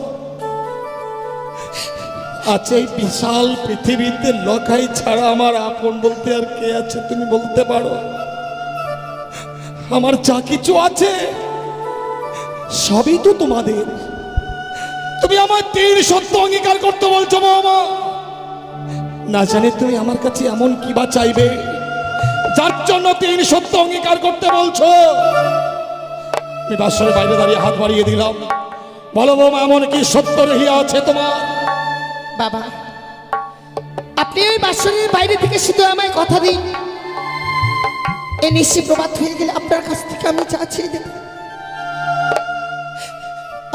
আচ্ছা, এই বিশাল পৃথিবীতে লখাই ছাড়া আমার আপন বলতে আর কে আছে তুমি বলতে পারো? আমার যা কিছু আছে সবই তো তোমাদের। তুমি আমার ৩ সত্য অঙ্গীকার করতে বলছো বৌমা? না জানি তুমি আমার কাছে এমন কি বা চাইবে যার জন্য ৩ সত্য অঙ্গীকার করতে বলছো? আমি বাসরের বাইরে দাঁড়িয়ে হাত বাড়িয়ে দিলাম। বলো বৌমা, এমন কি সত্য রহিয়া আছে তোমার? বাবা আপনি ওই বাসরের বাইরে থেকে শুধু আমায় কথা দিন, এই নিশি প্রবাদ হয়ে গেলে আপনার কাছ থেকে আমি চা চেয়ে দেব,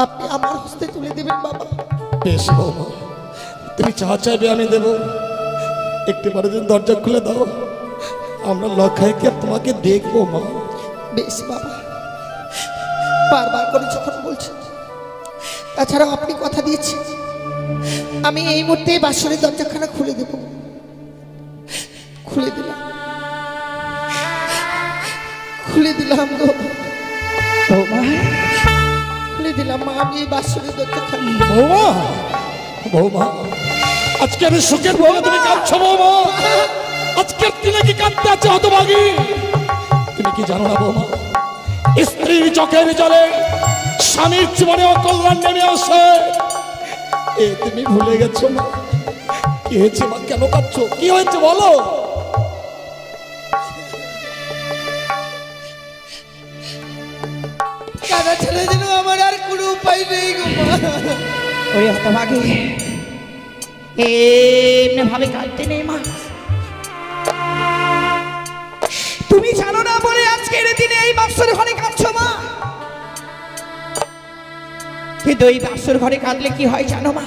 আপনি আমার হস্তে তুলে দেবেন বাবা। বেশ বৌমা, তুমি চা চাইবে আমি দেব। একটু পরে দিন দরজা খুলে দাও, আমরা লখাইকে তোমাকে দেখবো মা। বেশ বাবা, বারবার করে যখন বলছেন তাছাড়াও আপনি কথা দিয়েছেন আমি এই মুহূর্তে বাসরের দরজাখানা খুলে দেব। খুলে দিলাম, খুলে দিলাম গো, বৌমা খুলে দিলাম মা, আমি এই বাসরের দরজাখানা। বৌমা, বৌমা, আজকের সুখের বলে তুমি কাঁদছো বৌমা? আজকের দিনে কি কাঁদতে আছে হতভাগী? তুমি কি জানো না বৌমা, স্ত্রীর চোখের জলে স্বামীর জীবনে অকল্যাণ নেমে আসে। এ তুমি ভুলে গেছো মা? কি হয়েছে মা, কেন কাঁদছো? কি হয়েছে বলো? কাদা ছেড়ে দিল, আমার আর কোনো উপায় নেই গো মা। ওরে হতভাগী, এমনি ভাবে কাঁদতে নেই মা। তুমি জানো না বলে আজকের দিনে এই বাসর ঘরে কাঁদছো মা। কিন্তু এই বাসর ঘরে কাঁদলে কি হয় জানো মা?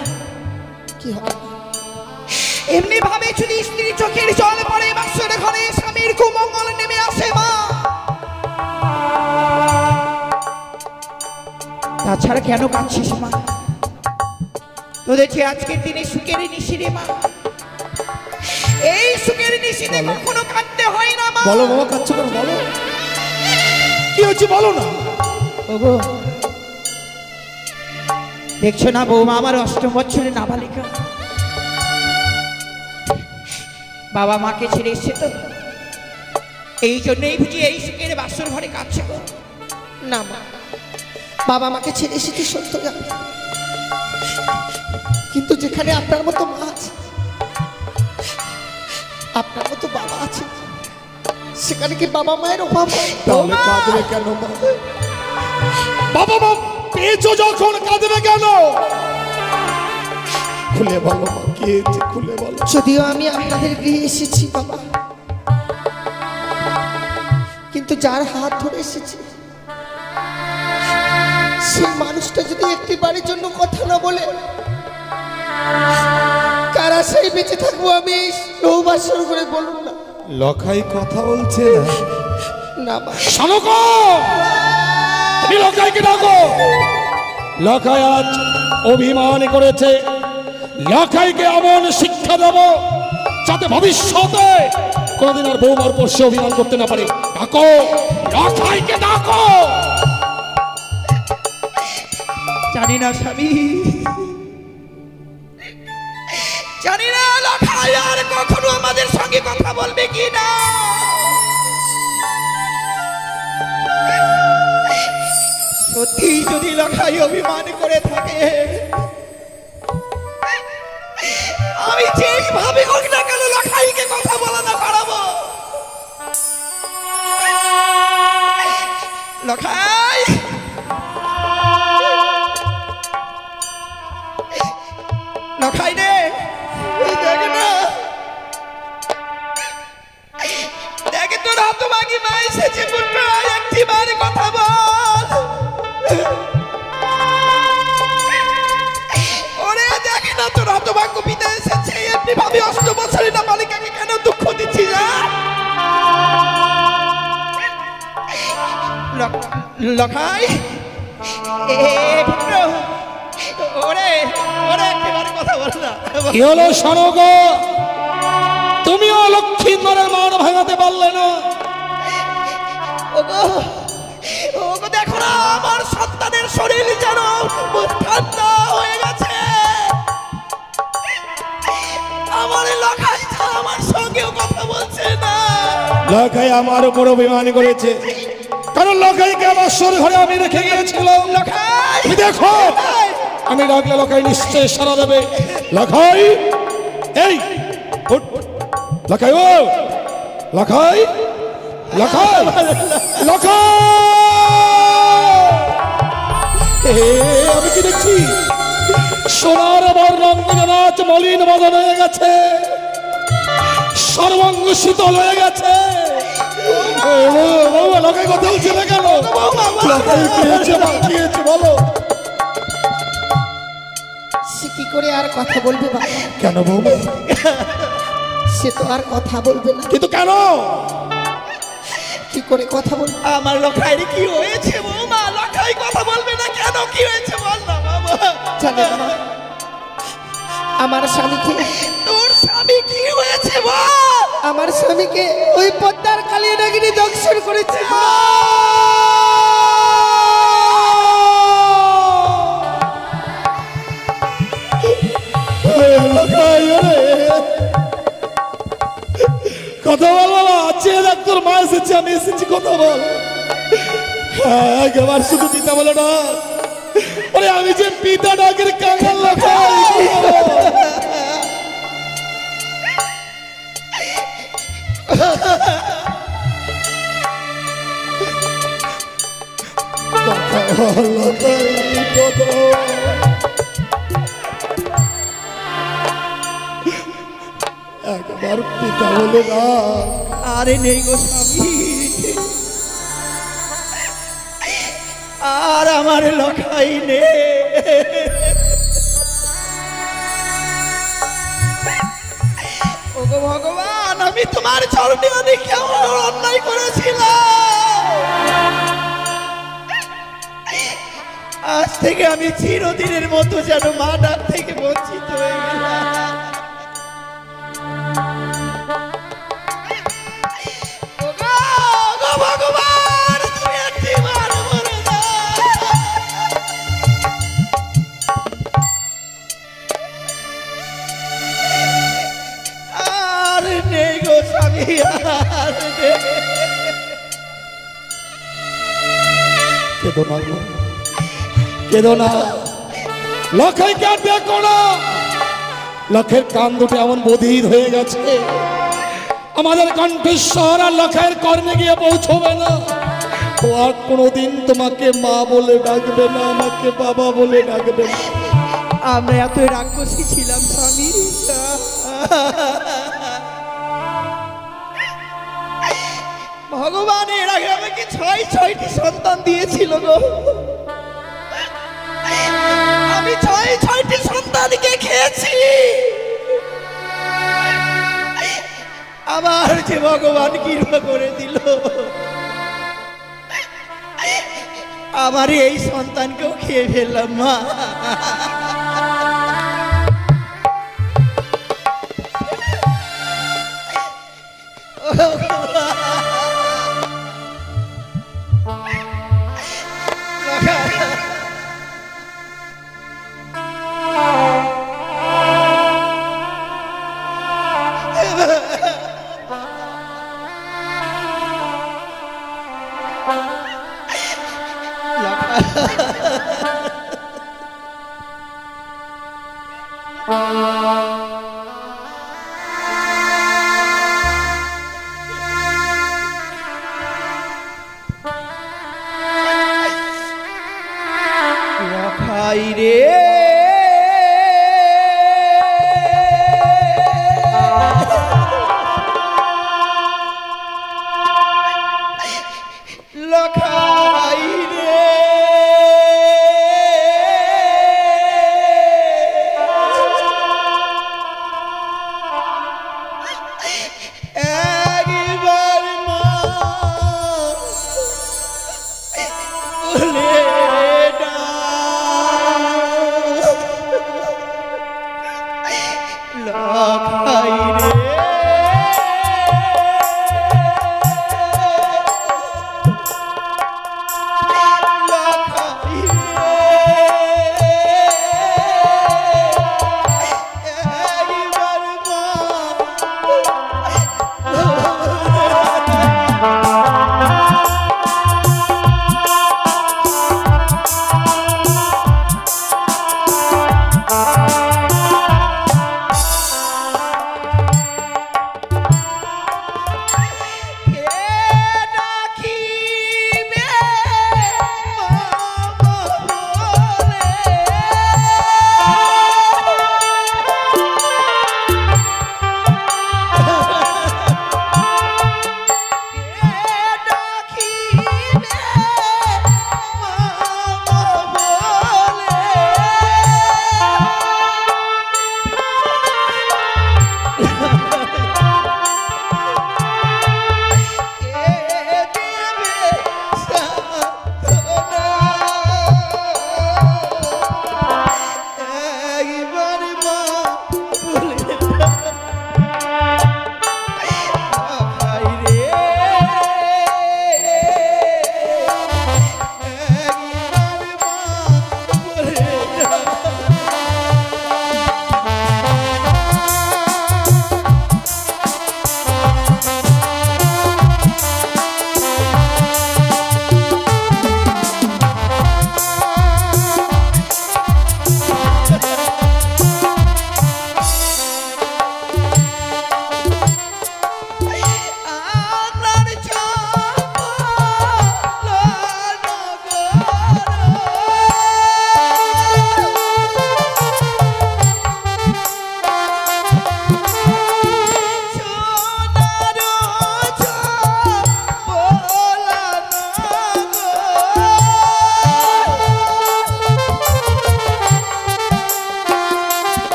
কি হয়? এমনি ভাবে যদি স্ত্রী চোখের জল পড়ে বাসর ঘরে স্বামীর কুমঙ্গল নেমে আসে মা। তাছাড়া কেন কাঁদছিস মা? তোদের যে আজকের দিনে সুখের নিশিরে মা, এই সুখের নিশিতে কখনো কাঁদতে হয় না মা। বলো বাবা, কাঁদছো কেন বলো? কি হচ্ছে বলো না? ওগো, দেখছো না বৌমা আমার 8ম বছরের নাবালিকা, বাবা মাকে ছেড়ে এসছে তো, এই জন্যই বুঝি এই সুখের বাসর ঘরে কাঁদছে গো। না মা, বাবা মাকে ছেড়ে এসেছি সত্য জানি, কিন্তু যেখানে আপনার মতো মা আছে, আপনার মতো বাবা আছে, সেখানে কি বাবা মায়ের অভাব হয়? তাহলে কাঁদবে কেন মা? বাবা মা পেয়েছো যখন কাঁদবে কেন? খুলে বলো মা, কি হয়েছে খুলে বলো। যদিও আমি আপনাদের গৃহে এসেছি বাবা, কিন্তু যার হাত ধরে এসেছি সেই মানুষটা যদি একটি বাড়ির জন্য কথা না বলে, কারা সেই বেঁচে থাকবো আমি নৌবাসর করে বলুন না। লখাই কথা বলছে না মা, শানকো, তুমি লখাইকে ডাকো। লখাই আজ অভিমান করেছে, লখাইকে এমন শিক্ষা দেব যাতে ভবিষ্যতে কোনদিন আর বৌমার উপর সে অভিমান করতে না পারে। ডাকো, লখাইকে ডাকো। জানি না স্বামী, জানি না লখাই আর কখনো আমাদের সঙ্গে কথা বলবে কি না। সত্যি যদি লখাই অভিমান করে থাকে, আমি যেইভাবে হোক না কেন লখাইকে কথা বলা না পারাবো। লখাই, লখাই রে, দেখ না, দেখ তোর হতভাগী মা এসেছে, পুত্র একটি বার কথা বল। ওরে দেখ না, তোর হতভাগ্য পিতা এসেছে, এমনি ভাবে 8 বছরের নাবালিকাকে কেন দুঃখ দিচ্ছিস? লখাই, এ পুত্র, ওরে ওরে একবার কথা বল না। কি হলো শানকো, তুমিও লক্ষ্মীন্দরের মান ভাঙাতে পারলে না? ওগো, ওগো দেখো না, আমার সন্তানের শরীর যেন ঠান্ডা হয়ে গেছে। আমার লখাই আমার সঙ্গেও কথা বলছে না। লখাই আমার উপর অভিমান করেছে, কারণ লখাইকে আমার সর ঘরে আমি রেখে গিয়েছিলাম। লখাই, তুমি দেখো, আমি ডাকলে লখাই নিশ্চয় সারা দেবে। লখাই, এই উঠ। লখাই, ও লখাই, লখাই, লখাই, আমি কি দেখছি? সোনার বর্ণাঙ্গন নাচ মলিন বদন হয়ে গেছে, সর্বাঙ্গ শীতল হয়ে গেছে। লখাই কথা বলছে না কেন? লখাই কি হয়েছে বলো? সে কি করে আর কথা বলবে বাবা? কেন বৌমা? সে তো আর কথা বলবে না। কিন্তু কেন? কি করে কথা বলবে? আমার লখাইয়ের কি হয়েছে বৌমা? লখাই কথা বলবে না কেন? কি হয়েছে বল না বাবা। জানেন মা, আমার স্বামীকে, তোর স্বামী কি হয়েছে বল? আমার স্বামীকে ওই পদ্মার কালিয়া নাগিনী দংশন করেছে মা। কথা বল বাবা, চেয়ে দেখ তোর মা এসেছে, আমি এসেছি, কথা বল। হ্যাঁ, একবার শুধু পিতা বলে না, ওরে আমি যে পিতা ডাকের কাঙ্গাল লখাই। একবার পিতা বলে না। আরে নেই গো স্বামী, আর আমার লখাই নেই। ওগো ভগবান, আমি তোমার চরণে অনেক কেমন অন্যায় করেছিলাম। আজ থেকে আমি চিরদিনের মতো যেন মা ডাক থেকে বঞ্চিত হয়ে গেলাম। ওগো, ওগো ভগবান, তুমি একটি বার বলে দাও। আর নেই গো স্বামী, আর নেই। কেঁদো না গো, কেঁদো না। লখাইকে আর দেখো না, লখের কান দুটো এমন বধির হয়ে গেছে, আমাদের কণ্ঠস্বর আর লখাইয়ের কর্ণে গিয়ে পৌঁছবে না। ও আর কোনোদিন তোমাকে মা বলে ডাকবে না, আমাকে বাবা বলে ডাকবে না। আমরা এত রাক্ষসী ছিলাম স্বামী। ভগবান এর আগে আমাকে ছয়টি সন্তান দিয়েছিল গো। আমি ছয়টি সন্তানকে খেয়েছি। আবার যে ভগবান কৃপা করে দিল, আমার এই সন্তানকেও খেয়ে ফেললাম মা। লখাই রে, লখাই রে, একবার মা বলে লখাই রে।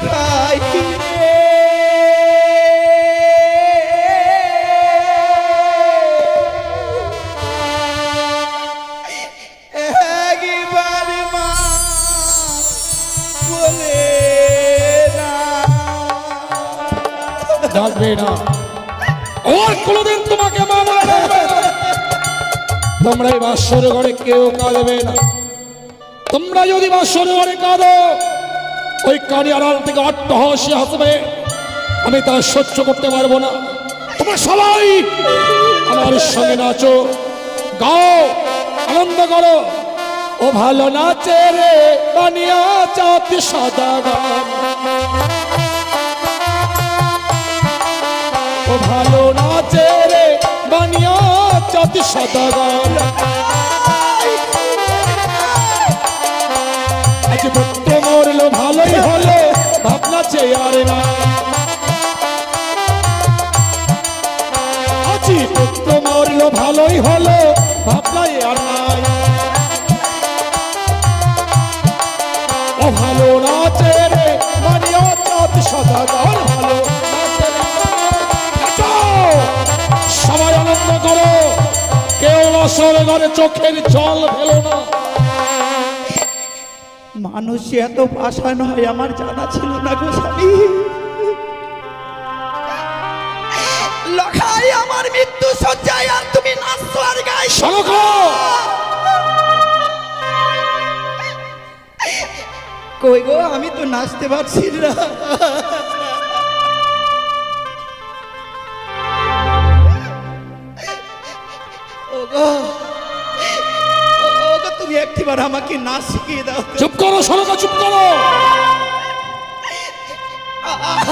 লখাই একবার মা বলে না ডাকবে না, আর কোনোদিন তোমাকে মা বলে ডাকবে না। তোমরা এই বাসর ঘরে কেউ কাঁদবে না। তোমরা যদি বাসর ঘরে কাঁদো, ওই কানি আড়াল থেকে অট্টহাসি হাসবে, আমি তা সহ্য করতে পারবো না। তোমরা সবাই আমার সঙ্গে নাচো, গাও, আনন্দ করো। ও ভালো নাচে রে বানিয়া চাঁদ সাদা গান, ও ভালো নাচে রে বানিয়া চাঁদ সাদা গান। আজ পুত্র মরলো ভালোই হলো, ভাবনা চেয়ার না। আজ পুত্র মরলো ভালোই হলো, ভাবনা আর নাই। ও ভালো নাচে রে বানিয়া চাঁদ সাদা গান, ভালো নাচে রে। নাচো, সবাই আনন্দ করো, কেউ বাসর ঘরে চোখের জল ফেলো না। মানুষ এত পাষাণ হয় আমার জানা ছিল না গো স্বামী। লখাই আমার মৃত্যু সজ্জায় আর তুমি নাচছো আর গাইছো। শোনো, কই গো, আমি তো নাচতে পারছি না। ওগো ওগো, তুমি একটিবার আমাকে নাচ শিখিয়ে দাও তো। চুপ করো শোনো, চুপ করো।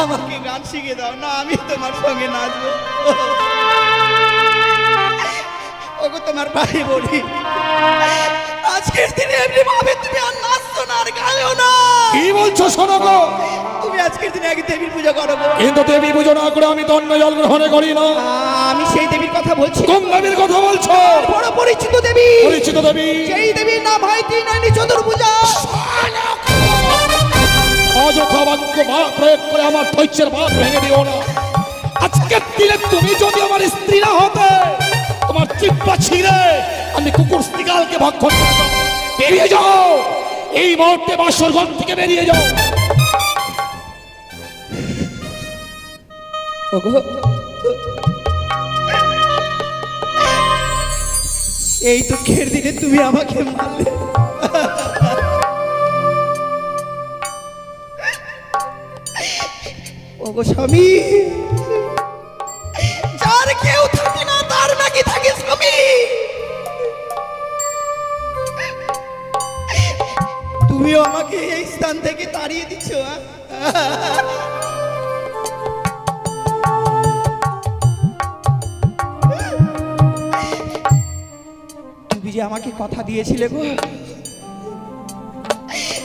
আমাকে গান শিখিয়ে দাও না, আমি তোমার সঙ্গে নাচবো। ওগো তোমার ভাই বলি, আজকের দিনে এমনি ভাবে তুমি আর নাচছো না আর গায়ও না। কি বলছো শোনো গো? তুমি আজকের দিনে এক দেবীর পূজা করো গো। কিন্তু দেবী পুজো না করে আমি দণ্ড জল গ্রহণ করি না। আমি সেই দেবীর কথা বলছি। কোন দেবীর কথা বলছো? বড় পরিচিত দেবী। পরিচিত দেবী? সেই দেবীর নাম হয় ত্রিনয়নী চতুর্ভুজা। অযথা বাক্য প্রয়োগ করে আমার ধৈর্যের বাঁধ ভেঙে দিও না। আজকের দিনে তুমি যদি আমার স্ত্রী না হতে, তোমার চিপ্পা ছিঁড়ে আমি কুকুর স্ত্রীকালকে ভক্ষণ করতাম। বেরিয়ে যাও, এই মুহূর্তে বাসর ঘর থেকে বেরিয়ে যাও। এই দুঃখের দিনে তুমি আমাকে মারলে। ওগো স্বামী, যার কেউ থাকে না তার নাকি থাকে স্বামী। তুমিও আমাকে এই স্থান থেকে তাড়িয়ে দিচ্ছ। তুমি যে আমাকে কথা দিয়েছিলে গো,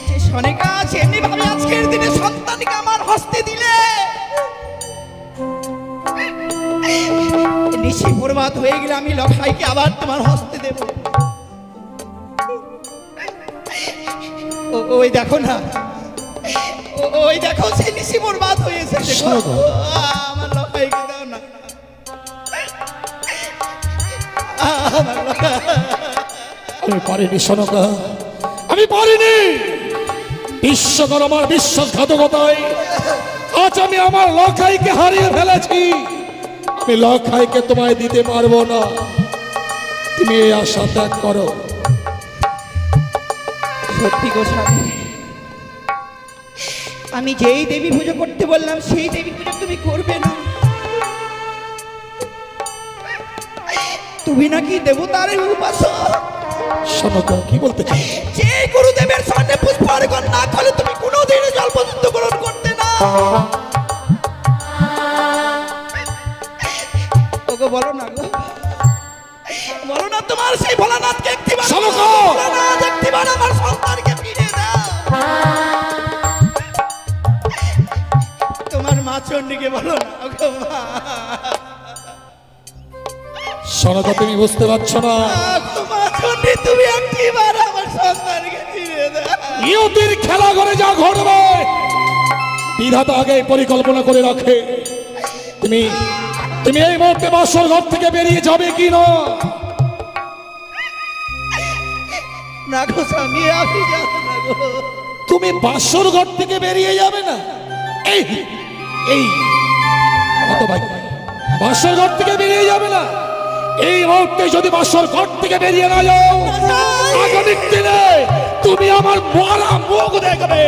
যে সনেকা এমনি ভাবে আজকের দিনে সন্তানকে আমার হস্তে দিলে, নিশি বরবাদ হয়ে গেলে আমি লখাইকে আবার তোমার হস্তে দেব। ওই দেখো না, ওই দেখো সেই নিশি বরবাদ হয়ে এসেছে। আমার লখাইকে দাও না, আমার লখাই। আমি পারিনি সোনকা, আমি পারিনি। বিশ্বকর আমার বিশ্বাসঘাতকতায় আজ আমি আমার লখাইকে হারিয়ে ফেলেছি। আমি লখাইকে তোমায় দিতে পারবো না, তুমি এই আশা ত্যাগ করো। সত্যি গো স্বামী, আমি যেই দেবী পুজো করতে বললাম সেই দেবী পুজো তুমি করবে না। তুমি নাকি দেবতার উপাসক। সোনকা, কি বলতে চাও? যে গুরুদেবের সামনে পুষ্প অর্পণ না করলে তুমি কোনোদিন জল পর্যন্ত গ্রহণ করতে না। ওগো বলো না গো, বলো না তোমার সেই ভোলানাথকে একটিবার, ভোলানাথ একটিবার আমার সন্তানকে ফিরিয়ে দাও। তোমার মা চণ্ডীকে বলো না গো মা। সোনকা, তুমি বুঝতে পারছো না? মা চণ্ডী, তুমি একটিবার আমার সন্তানকে ফিরিয়ে দাও। নিয়তির খেলা ঘরে যা ঘটবে বিধাতা আগে পরিকল্পনা করে রাখে। তুমি তুমি এই মুহূর্তে বাসর ঘর থেকে বেরিয়ে যাবে কি না? না গো স্বামী, আমি যাব না গো। তুমি বাসর ঘর থেকে বেরিয়ে যাবে না? এই এই কত ভাই, বাসর ঘর থেকে বেরিয়ে যাবে না? এই মুহূর্তে যদি বাসর ঘর থেকে বেরিয়ে না যাও, আগামী দিনে তুমি আমার মরা মুখ দেখবে।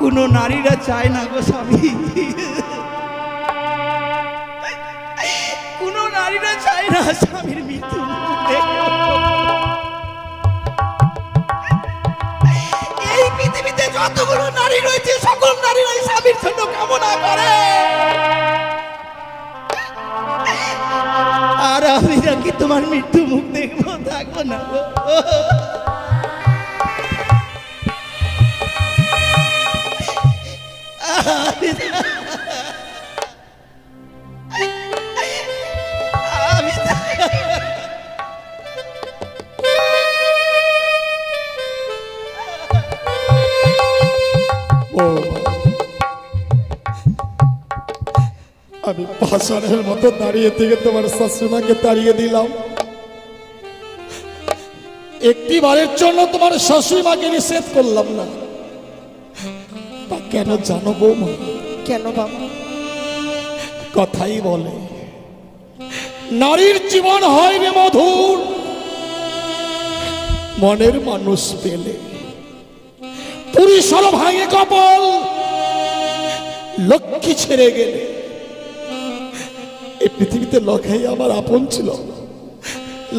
কোনো নারীরা চায় না গো স্বামী, কোনো নারীরা চায় না স্বামীর মৃত্যু দেখে। এই পৃথিবীতে যতগুলো নারী রয়েছে সকল নারীরাই স্বামীর জন্য কামনা করে। আর আমি নাকি তোমার মৃত্যু মুখ দেখবো, থাকবো না গো। আমি পাষাণের মতো দাঁড়িয়ে থেকে তোমার শাশুড়িমাকে তাড়িয়ে দিলাম। একটি বারের জন্য তোমার শাশুড়িমাকে নিষেধ করলাম না। তা কেন জানো বৌমা? কেন বাবা? কথাই বলে নারীর জীবন হয় রে মধুর, মনের মানুষ পেলে। পুরুষের ভাঙে কপাল, লক্ষ্মী ছেড়ে গেলে। এই পৃথিবীতে লখাই আমার আপন ছিল,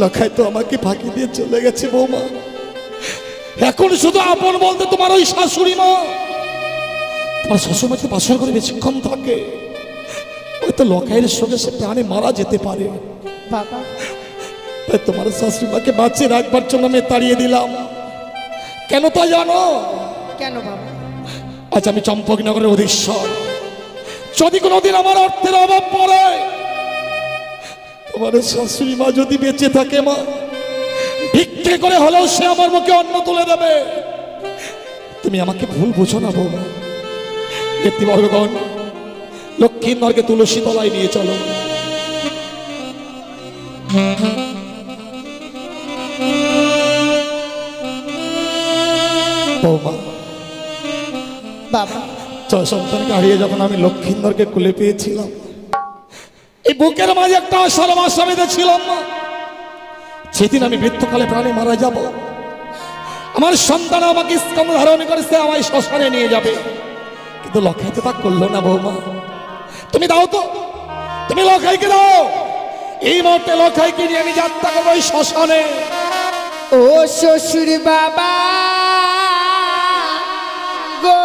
লখাই তো আমাকে ফাঁকি দিয়ে চলে গেছে বৌমা। এখন শুধু আপন বলতে তোমার ওই শাশুড়ি মা। তোমার শ্বশুরমাকে বাসর করে বেশিক্ষণ থাকে, ওই তো লখাইয়ের সঙ্গে সে প্রাণে মারা যেতে পারে বাবা। তাই তোমার শাশুড়িমাকে বাঁচিয়ে রাখবার জন্য আমি তাড়িয়ে দিলাম। কেন তা জানো? কেন বাবা? আজ আমি চম্পকনগরের অধীশ্বর। যদি কোনোদিন আমার অর্থের অভাব পড়ে, তোমার শাশুড়ি মা যদি বেঁচে থাকে মা, ভিক্ষে করে হলেও সে আমার মুখে অন্ন তুলে দেবে। তুমি আমাকে ভুল বুঝো না বৌমা। ব্যক্তিবর্গগণ, লক্ষ্মীর নরকে তুলসী তলায় নিয়ে চলো। বৌমা, বাবা, ছয় সন্তানকে হারিয়ে যখন আমি লক্ষ্মীন্দরকে কুলে পেয়েছিলাম, এই বুকের মাঝে একটা আশার আশা বেঁধেছিলাম না, সেদিন আমি মৃত্যুকালে প্রাণে মারা যাব। আমার সন্তান আমাকে স্কন্ধ ধারণ করেছে, আমায় শ্মশানে নিয়ে যাবে। কিন্তু লখাই তো তা করলো না বৌমা। তুমি দাও তো, তুমি লখাইকে দাও। এই মুহূর্তে লখাইকে নিয়ে আমি যাত্রা করবো ওই শ্মশানে। ও শ্বশুর বাবা গো,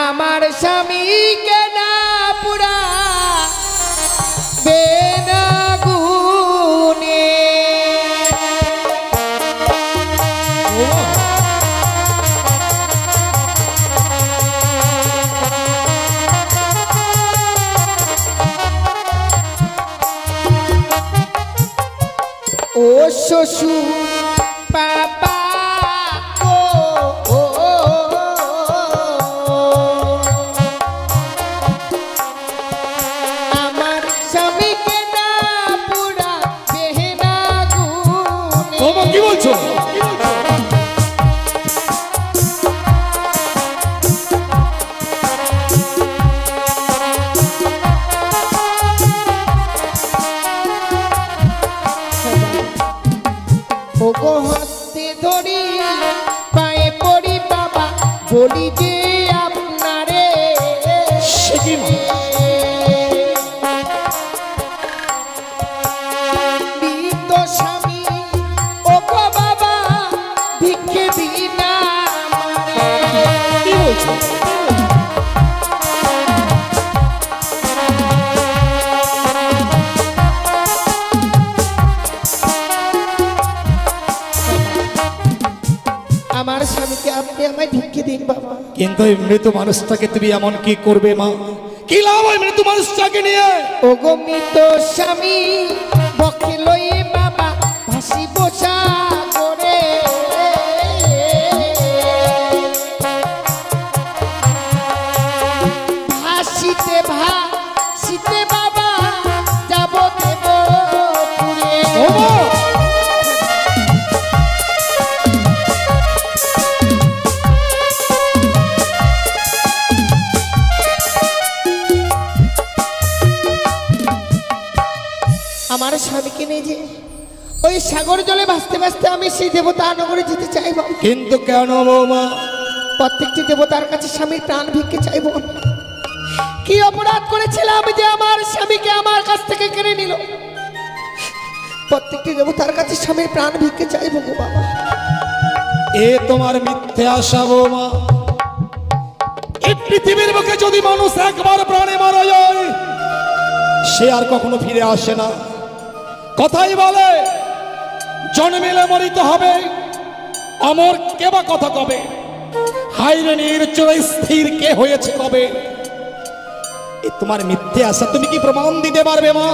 আমার স্বামীকে না পুরা বেনাগুনে। ও শ্বশুর বাবা গো, আমার স্বামীকে না পুরা বেনাগুনে। বৌমা কি বলছো? ও গো ধরি পায়ে পড়ি বাবা বলি যে আপনারে সে কি মা? মৃত স্বামী ও গো বাবা ভিক্ষে দিনা কি বলছো? আমার স্বামীকে আপনি আমায় ভিক্ষে দিন বাবা। কিন্তু এই মৃত মানুষটাকে তুমি এমন কি করবে মা? কি লাভ হয় মৃত মানুষটাকে নিয়ে? ও গো মৃত স্বামী বক্ষে লয়ে বাবা ভাসি বসা করে ভাসিতে ভাসিতে বাবা যাব দেব পুরে। ও মা! আমার স্বামীকে নিয়ে যে ওই সাগর জলে ভাসতে ভাসতে আমি সেই দেবতা নগরে যেতে চাইব। কিন্তু কেন বৌমা? প্রত্যেকটি দেবতার কাছে স্বামীর প্রাণ ভিক্ষে চাইব। কি অপরাধ করেছিলাম যে আমার স্বামীকে আমার কাছ থেকে কেড়ে নিল? প্রত্যেকটি দেবতার কাছে স্বামীর প্রাণ ভিক্ষে চাইব গো বাবা। এ তোমার মিথ্যে আশা বৌমা। এই পৃথিবীর বুকে যদি মানুষ একবার প্রাণে মারা যায় সে আর কখনো ফিরে আসে না। কথাই বলে জন্মিলে মরিতে হবে, অমর কে বা কথা কবে? হাইরে নির্চর স্থির কে হয়েছে কবে? এ তোমার মিথ্যে আশা তুমি কি প্রমাণ দিতে পারবে মা?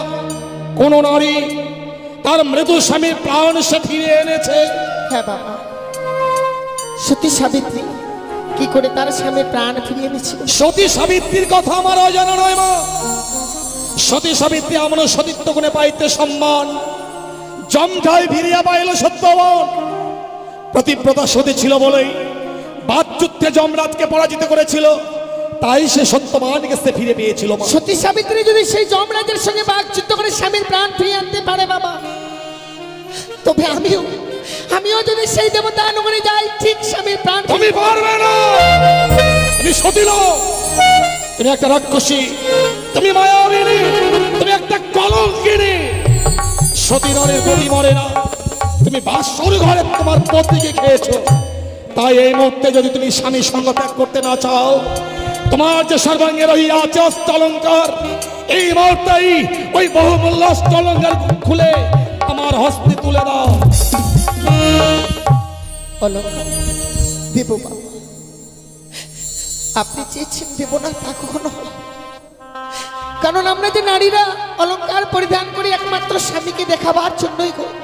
কোন নারী তার মৃত স্বামীর প্রাণ সে ফিরে এনেছে? হ্যাঁ বাবা, সতী সাবিত্রী কি করে তার স্বামীর প্রাণ ফিরিয়ে এনেছিল। সতী সাবিত্রীর কথা আমার অজানা নয় মা। সতী সাবিত্রী আমরা সতীত্ব গুণে পাইতে সম্মান, জমঝাই ফিরিয়া পাইল সত্যবান। প্রতিব্রতা সতী ছিল বলেই বাকযুদ্ধে যমরাজকে পরাজিত করেছিল, তাই সে সত্যবানকে সে ফিরে পেয়েছিল মা। সতী সাবিত্রী যদি সেই যমরাজের সঙ্গে বাকযুদ্ধ করে স্বামীর প্রাণ ফিরিয়ে আনতে পারে বাবা, তবে আমিও যদি সেই দেবতা নগরে যাই ঠিক স্বামীর প্রাণ। তুমি পারবে না, তুমি সতী নও, তুমি একটা রাক্ষসী, তুমি মায়াবিনী, তুমি একটা কলঙ্কিনী। সতী নরের গতি মরে না, তুমি বাসর ঘরে তোমার পতিকে খেয়েছো। তাই এই মুহূর্তে যদি তুমি স্বামীর সঙ্গ ত্যাগ করতে না চাও, তোমার যে সর্বাঙ্গে রহিয়া আছে অষ্টলঙ্কার, এই মুহূর্তেই ওই বহুমূল্য অষ্টলঙ্কার খুলে আমার হস্তে তুলে দাও। অলঙ্কার দেব বাবা, আপনি চেয়েছেন দেব না তা কখনো হয়? কারণ আমরা যে নারীরা অলঙ্কার পরিধান করি একমাত্র স্বামীকে দেখাবার জন্যই করি।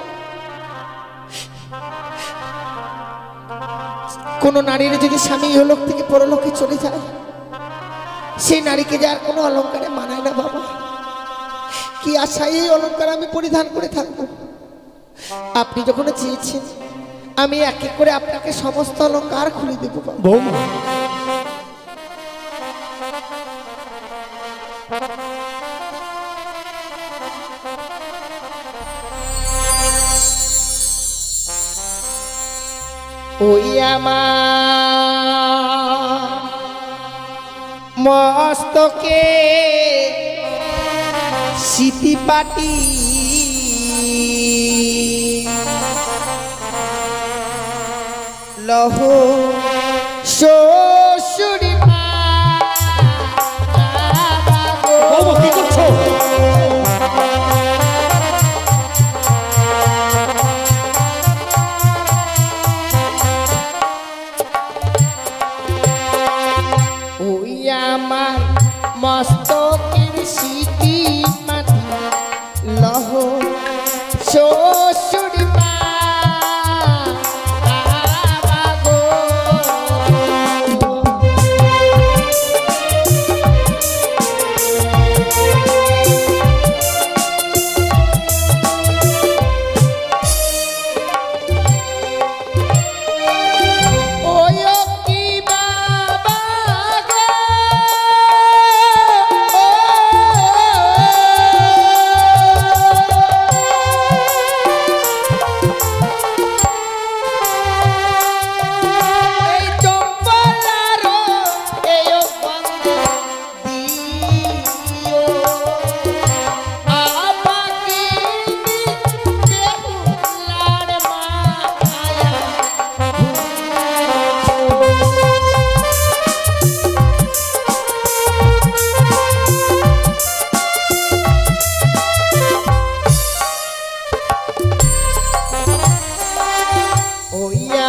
কোন নারীর যদি স্বামী ইহলোক থেকে পরলোকে চলে যায়, সেই নারীকে যার কোনো অলঙ্কারে মানায় না বাবা। কি আশায় এই অলঙ্কার আমি পরিধান করে থাকবো? আপনি যখন চেয়েছেন আমি এক এক করে আপনাকে সমস্ত অলঙ্কার খুলে দেবো বাবা। বৌমা, ওই আমার মস্তকে সিটি পাটি লহ শ্বশুরি বৌমা কি করছো? ওই আমার মস্তকের সিটি মাটি লহ শ্বশুরি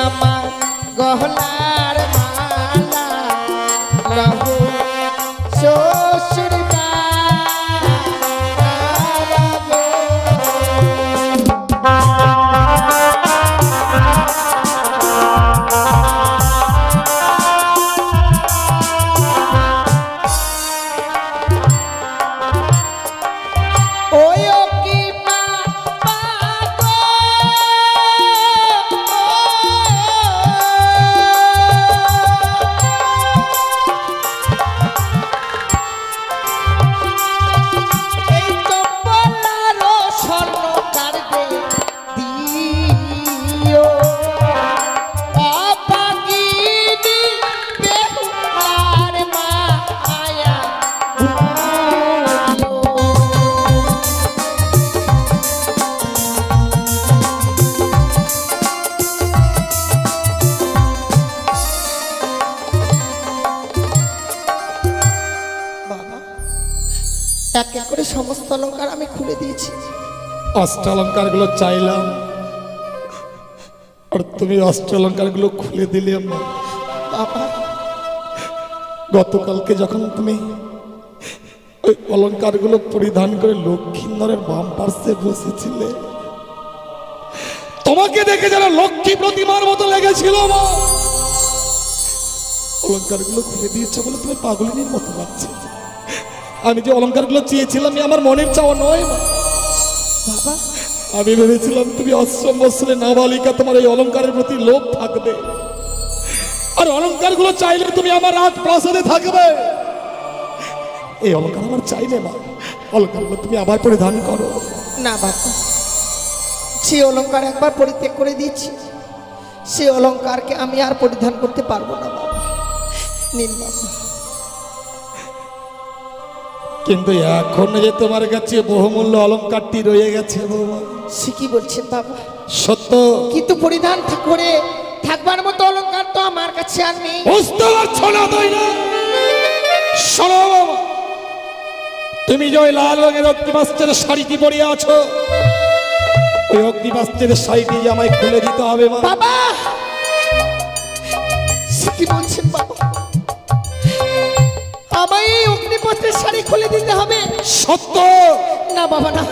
আমার গহনার মালা লহো শ্বশুর এক এক করে সমস্ত অলঙ্কার আমি খুলে দিয়েছি। অষ্টলঙ্কার গুলো চাইলাম আর তুমি অষ্টলঙ্কার গুলো খুলে দিলে না। বাবা গতকালকে যখন তুমি ওই অলঙ্কার গুলো পরিধান করে লক্ষ্মীন্দরের বাম পার্শ্বে বসেছিলে, তোমাকে দেখে যেন লক্ষ্মী প্রতিমার মতো লেগেছিল মা। অলঙ্কার গুলো খুলে দিয়েছে বলে তুমি পাগলিনীর মতো লাগছে। আমি যে অলঙ্কার গুলো চেয়েছিলাম আমার মনের চাওয়া নয় মা। বাবা আমি ভেবেছিলাম তুমি অষ্টম বৎসরে নাবালিকা, তোমার এই অলঙ্কারের প্রতি লোভ থাকবে আর অলঙ্কার গুলো চাইলে তুমি আমার রাত প্রাসাদে থাকবে। এই অলঙ্কার আমার চাইলে মা, অলঙ্কার গুলো তুমি আবার পরিধান করো। না বাবা, সে অলঙ্কার একবার পরিত্যাগ করে দিয়েছি, সে অলঙ্কারকে আমি আর পরিধান করতে পারবো না বাবা। নিন বাবা। কিন্তু এখন যে তোমার কাছে বহুমূল্য অলঙ্কারটি রয়ে গেছে বাবা। সে কি বলছেন বাবা? সত্য, কিন্তু পরিধান করে থাকবার মতো অলঙ্কার তো আমার কাছে আর নেই। বুঝতে পারছো না তাই না? শোনো বাবা, তুমি যে ওই লাল রঙের অগ্নিবাস্ত্রের শাড়িটি পরে আছো, ওই অগ্নিবাস্ত্রের শাড়িটি যে আমায় খুলে দিতে হবে মা। বাবা সে কি বলছেন বাবা? আমায় এই অগ্নিপত্রের শাড়ি খুলে দিতে হবে? সত্য। না বাবা না,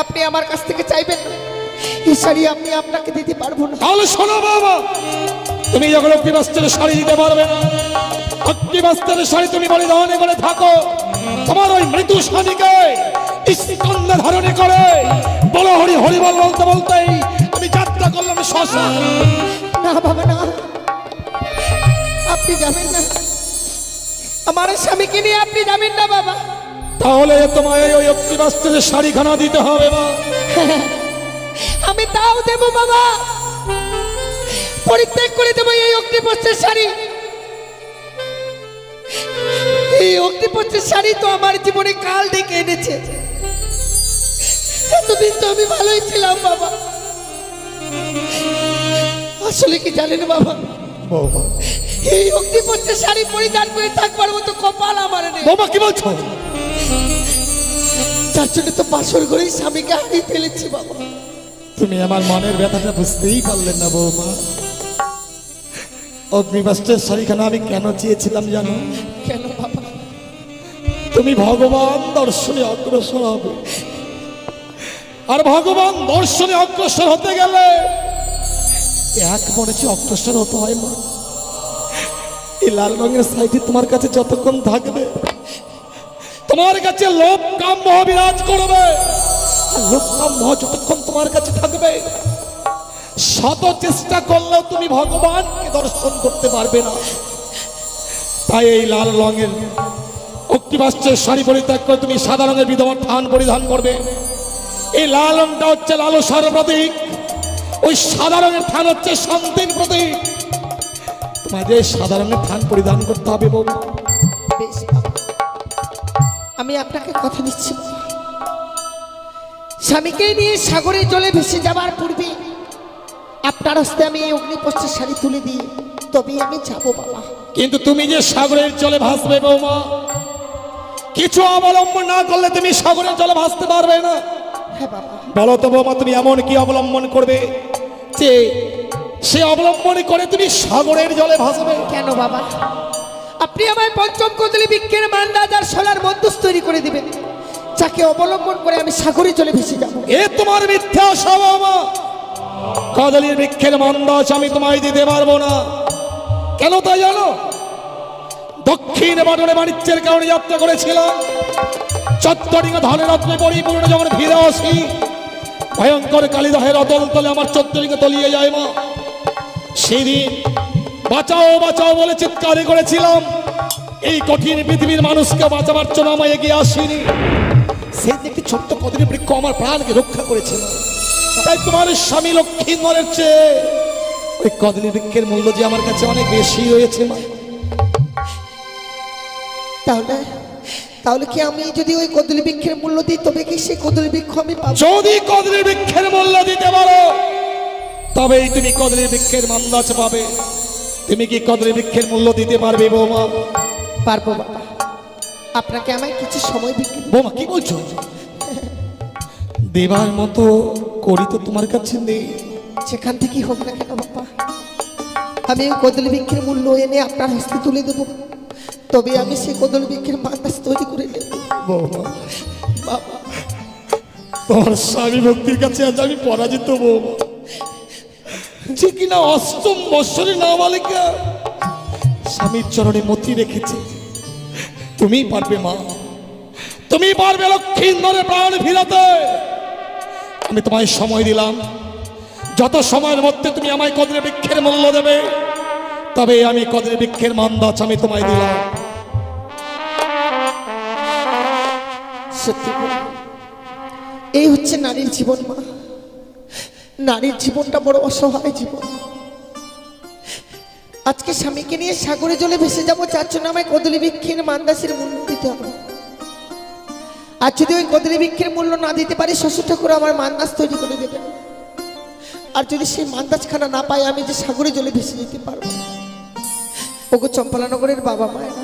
আপনি আমার কাছ থেকে চাইবেন না, এই শাড়ি আমি আপনাকে দিতে পারবো না। তাহলে শোনো বাবা, তুমি যখন অগ্নিবাস্ত্রের শাড়ি দিতে পারবে না, অগ্নিবাস্ত্রের শাড়ি তুমি পরিধানে করে থাকো, তোমার ওই মৃত্যু স্বামীকে স্কন্ধে ধারণে করে বলো হরি হরি বল বলতে বলতেই আমি যাত্রা করলাম শ্মশান। না বাবা না, আপনি যাবেন না, আমার স্বামীকে নিয়ে আপনি যাবেন না বাবা। তাহলে তোমায় ওই অগ্নিবাস্ত্রের শাড়িখানা দিতে হবে মা। আমি তাও দেবো বাবা, পরিত্যাগ করে দেবো এই অগ্নিপত্রের শাড়ি। এই অগ্নিপত্রের শাড়ি তো আমার জীবনে কাল ডেকে এনেছে। এতদিন তো আমি ভালোই ছিলাম বাবা। আসলে কি জানেন বাবা, বৌমা, এই অগ্নিপত্রের শাড়ি পরিধান করে থাকবার মতো কপাল আমার নেই। বৌমা কি বলছো? যার জন্য তো বাসর ঘরেই স্বামীকে হারিয়ে ফেলেছি বাবা। তুমি আমার মনের ব্যথাটা বুঝতেই পারলেন না বৌমা। অগ্নিবাস্ত্রের শাড়িখানা আমি কেন চেয়েছিলাম জানো? কেন বাবা? তুমি ভগবান দর্শনে অগ্রসর হবে, আর ভগবান দর্শনে অগ্রসর হতে গেলে এক মনে অগ্রসর হতে হয় মা। এই লাল রঙের শাড়িটি তোমার কাছে যতক্ষণ থাকবে, তোমার কাছে লোভ কাম মোহ বিরাজ করবে। লোভ কাম মোহ যতক্ষণ তোমার কাছে থাকবে, শত চেষ্টা করলেও তুমি ভগবানকে দর্শন করতে পারবে না। তাই এই লাল রঙের অগ্নিবাস্ত্রের শাড়ি পরিত্যাগ করে তুমি সাদা রঙের বিধবার থান পরিধান করবে। এই লাল রঙটা হচ্ছে লালসার প্রতীক, ওই সাদা রঙের থান হচ্ছে শান্তির প্রতীক। তোমাদের সাদা রঙের থান পরিধান করতে হবে বাবু। বেশ বাবা, আমি আপনাকে কথা দিচ্ছি, স্বামীকে নিয়ে সাগরে জলে ভেসে যাবার পূর্বে আপনার হস্তে আমি এই অগ্নিপত্রের শাড়ি তুলে দিই, তবেই আমি যাবো বাবা। কিন্তু তুমি যে সাগরের জলে ভাসবে বৌমা, কিছু অবলম্বন না করলে তুমি সাগরের জলে ভাসতে পারবে না। হ্যাঁ বাবা। বলো তো বৌমা, তুমি এমন কি অবলম্বন করবে যে সে অবলম্বন করে তুমি সাগরের জলে ভাসবে। কেন বাবা, আপনি আমায় পঞ্চম কদলি বৃক্ষের মান্দাজ আর সোলার মধ্যস্থ তৈরি করে দিবেন, যাকে অবলম্বন করে আমি সাগরে চলে ভেসে যাব? এ তোমার মিথ্যা স্বভাব। কদলি বৃক্ষের মান্দাজ আমি তোমায় দিতে পারবো না। কেন তাই জানো? দক্ষিণ বাটনে বাণিজ্যের কারণে যাত্রা করেছিলাম, চত্বরিঙ্গা ধানের রত্নে পরিপূর্ণ যখন ফিরে আসি, ভয়ঙ্কর কালীদহের অতল তলে আমার চত্বরিঙ্গা তলিয়ে যায় মা। সেদিন বাঁচাও বাঁচাও বলে চিৎকার করেছিলাম, এই কঠিন পৃথিবীর মানুষকে বাঁচাবার জন্য আমায় এগিয়ে আসিনি। সেদিন একটি ছোট্ট কদলি বৃক্ষ আমার প্রাণকে রক্ষা করেছিল। তাই তোমার স্বামী লক্ষ্মীধরের চেয়ে ওই কদলি বৃক্ষের মূল্য যে আমার কাছে অনেক বেশি হয়েছে মা। তাহলে তাহলে কি আমি যদি ওই কদলি বৃক্ষের মূল্য দিই, তবে কি সেই কদলি বৃক্ষ আমি পাবো? যদি কদলি বৃক্ষের মূল্য দিতে পারো তবেই তুমি কদলি বৃক্ষের মান্দাজ পাবে। তুমি কি কদলি বৃক্ষের মূল্য দিতে পারবে বৌমা? পারবো বাবা, আপনাকে আমায় কিছু সময় দিতে। বৌমা কি বলছো? দেবার মতো করি তো তোমার কাছে নেই। সেখান থেকেই হোক না কেন বাবা, আমি ওই কদলি বৃক্ষের মূল্য এনে আপনার হস্তে তুলে দেবো, তবে আমি সেই কদলি বৃক্ষের মান্দাজ তৈরি করে নেব। বৌমা বাবা, তোমার স্বামী ভক্তির কাছে আজ আমি পরাজিত বৌমা। যে কিনা অষ্টম বৎসরে নাবালিকা স্বামীর চরণে মতি রেখেছে। তুমি পারবে মা, তুমি পারবে লক্ষ্মীধরের প্রাণ ফিরাতে। আমি তোমায় সময় দিলাম, যত সময়ের মধ্যে তুমি আমায় কদলি বৃক্ষের মূল্য দেবে, তবে আমি কদলি বৃক্ষের মান্দাজ আমি তোমায় দিলাম। সত্যি বলি, এই হচ্ছে নারীর জীবন মা। নারীর জীবনটা বড় অসহায় জীবন। আজকে স্বামীকে নিয়ে সাগরে জলে ভেসে যাবো, যার জন্য আমায় কদলি বৃক্ষের মান্দাসের মূল্য দিতে হবে। আর যদি ওই কদলি বৃক্ষের মূল্য না দিতে পারি, শ্বশুর ঠাকুর আমার মান্দাস তৈরি করে দেবে। আর যদি সেই মান্দাজখানা না পাই, আমি যে সাগরে জলে ভেসে যেতে পারবো। ওগো চম্পালানগরের বাবা মায়েরা,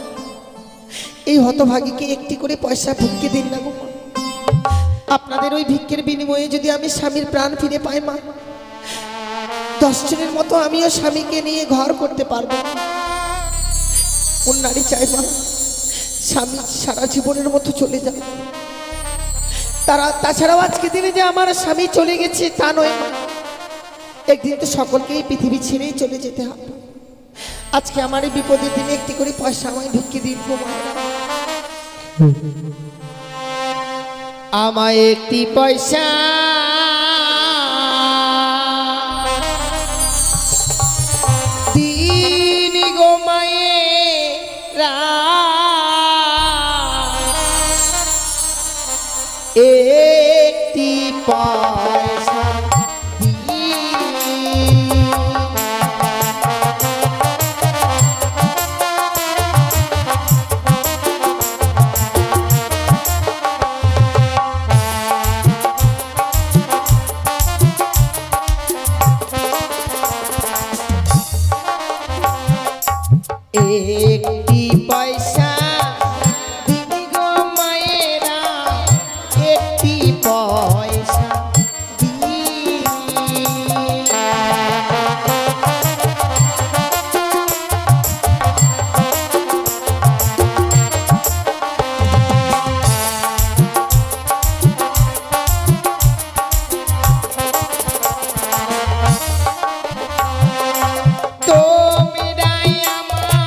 এই হতভাগীকে একটি করে পয়সা ভিক্ষে দিন না গো মা। আপনাদের ওই ভিক্ষের বিনিময়ে যদি আমি স্বামীর প্রাণ ফিরে পাই মা, 10 জনের মতো আমিও স্বামীকে নিয়ে ঘর করতে পারবো। কোন নারী চাই মা স্বামী সারা জীবনের মতো চলে যায়? তাছাড়াও আজকে দিনে যে আমার স্বামী চলে গেছে তা নয় মা, একদিন তো সকলকেই পৃথিবী ছেড়েই চলে যেতে হবে। আজকে আমার এই বিপদের দিনে একটি করে পয়সা আমায় ভিক্ষে দিন গো মা। আমায় একটি পয়সা দিন গো মায়েরা, একটি পয়সা একটি পয়সা দিন গো মায়েরা, একটি পয়সা দিন। তোমরাই আমার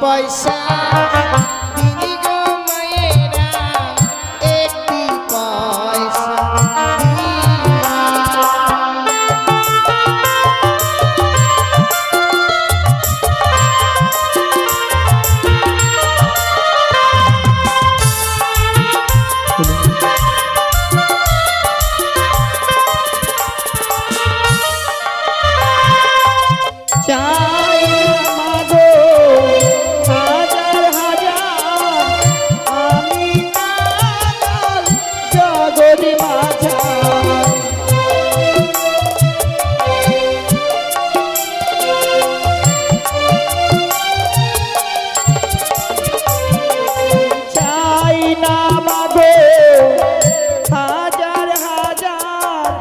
পয়সা দিনি গো মায়েরা একটি পয়সা চাই মাগো হাজার হাজার আমি কাঙাল জগৎ মাঝার চাই না মাগো হাজার হাজার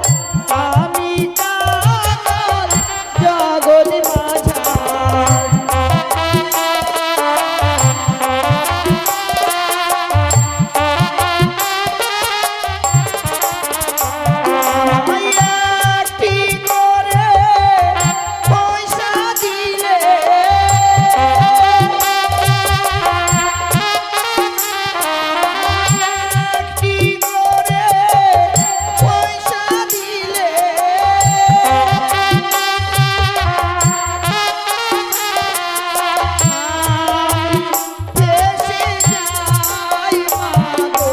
আমি কাঙাল জগৎ মাঝার একটি করে পয়সা দিলে একটি করে পয়সা দিলে দেশে যাই মাগো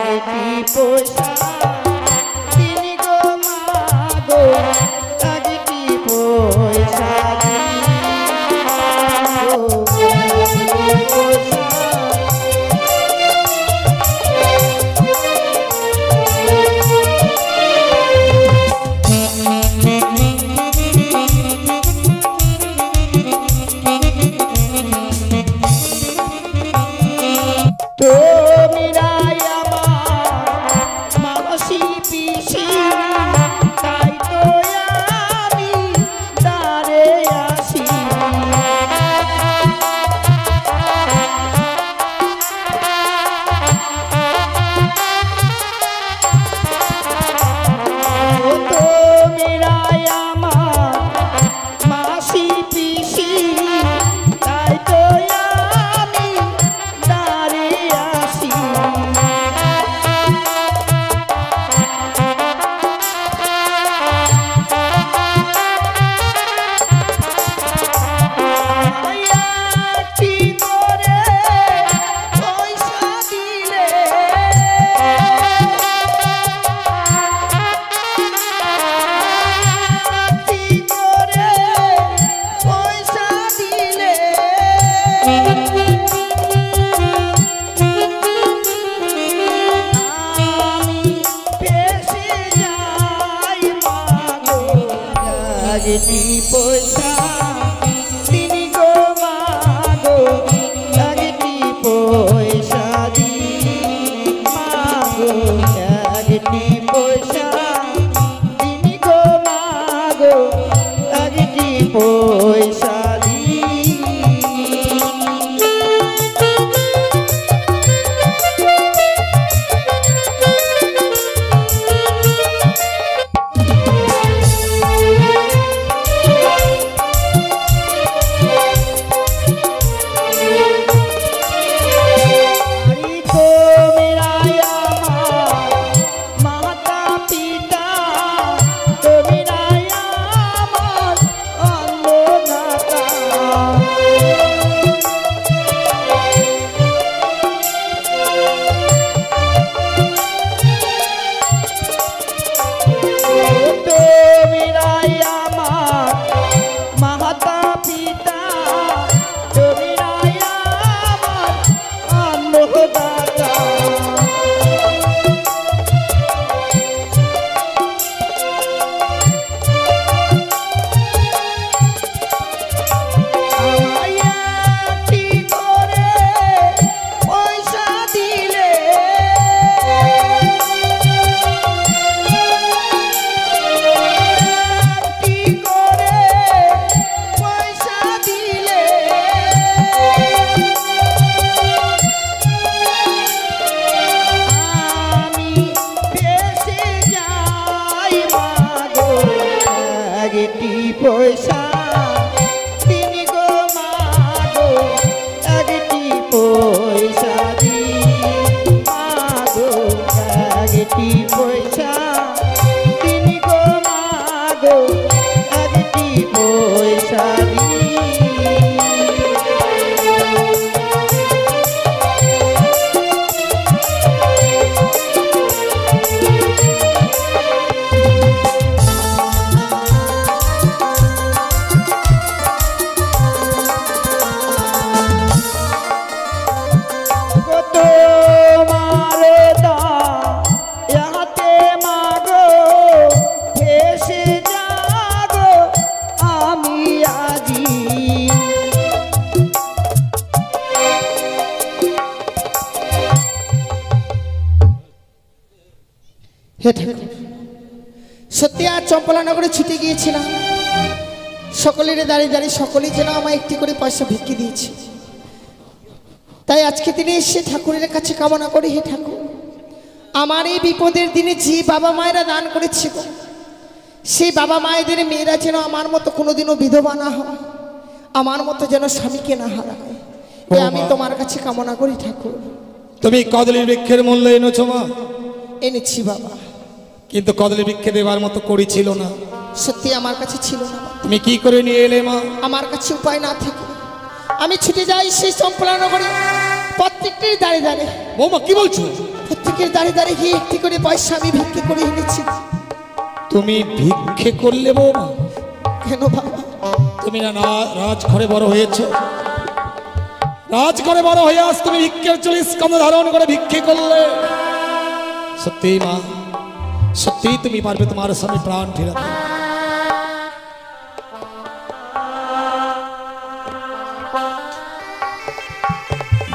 একটি পয়সা দিনি গো মাগো একটি পয়সা তোমিরাই আমার মানসী পিসি তাই তো আমি দাঁড়ে আসি তোমিরাই আমার মাসি পিসি তাই তো আমি দাঁড়ে আসি একটি করে পয়সা দিলে একটি করে পয়সা দিলে আমি পেশে যাই মাগো একটি পয়সা দিনি গো মাগো একটি পয়সা দি মাগো একটি পয়সা দিনি গো মাগো একটি পয়সা দি আদি হে ঠাকুর, সত্যি আর চম্পলানগরে ছুটে গিয়েছিলাম, সকলের দাঁড়িয়ে দাঁড়িয়ে সকলেই যেন আমায় একটি করে পয়সা ভিক্ষে দিয়েছে। তাই আজকে দিনে এসে ঠাকুরের কাছে কামনা করি, হে ঠাকুর, আমার এই বিপদের দিনে যে বাবা মায়েরা দান করেছে গো, সেই বাবা মায়েদের মেয়েরা যেন আমার মতো কোনোদিনও বিধবা না হয়, আমার মতো যেন স্বামীকে না হারায়, তাই আমি তোমার কাছে কামনা করি ঠাকুর। তুমি কদলী বৃক্ষের মূল্য এনেছো মা? এনেছি বাবা, কিন্তু কদলী বৃক্ষে দেবার মতো করি ছিল না। সত্যি আমার কাছে ছিল না। তুমি কি করে নিয়ে এলে মা? আমার কাছে উপায় না থেকে আমি ছুটে যাই সেই চম্পলানগরে, প্রত্যেকটির দাঁড়িয়ে দাঁড়িয়ে। বৌমা কি বলছো? প্রত্যেকের দাঁড়িয়ে দাঁড়িয়ে গিয়ে একটি করে পয়সা আমি ভিক্ষে করে এনেছি। তুমি ভিক্ষে করলে বৌমা? কেন বাবা? তুমি না রাজঘরে বড় হয়েছ, রাজঘরে বড় হয়ে আজ তুমি ভিক্ষের চলে স্কন্ধ ধারণ করে ভিক্ষে করলে। সত্যি মা, সত্যি তুমি পারবে তোমার স্বামী প্রাণ ফেরাতে?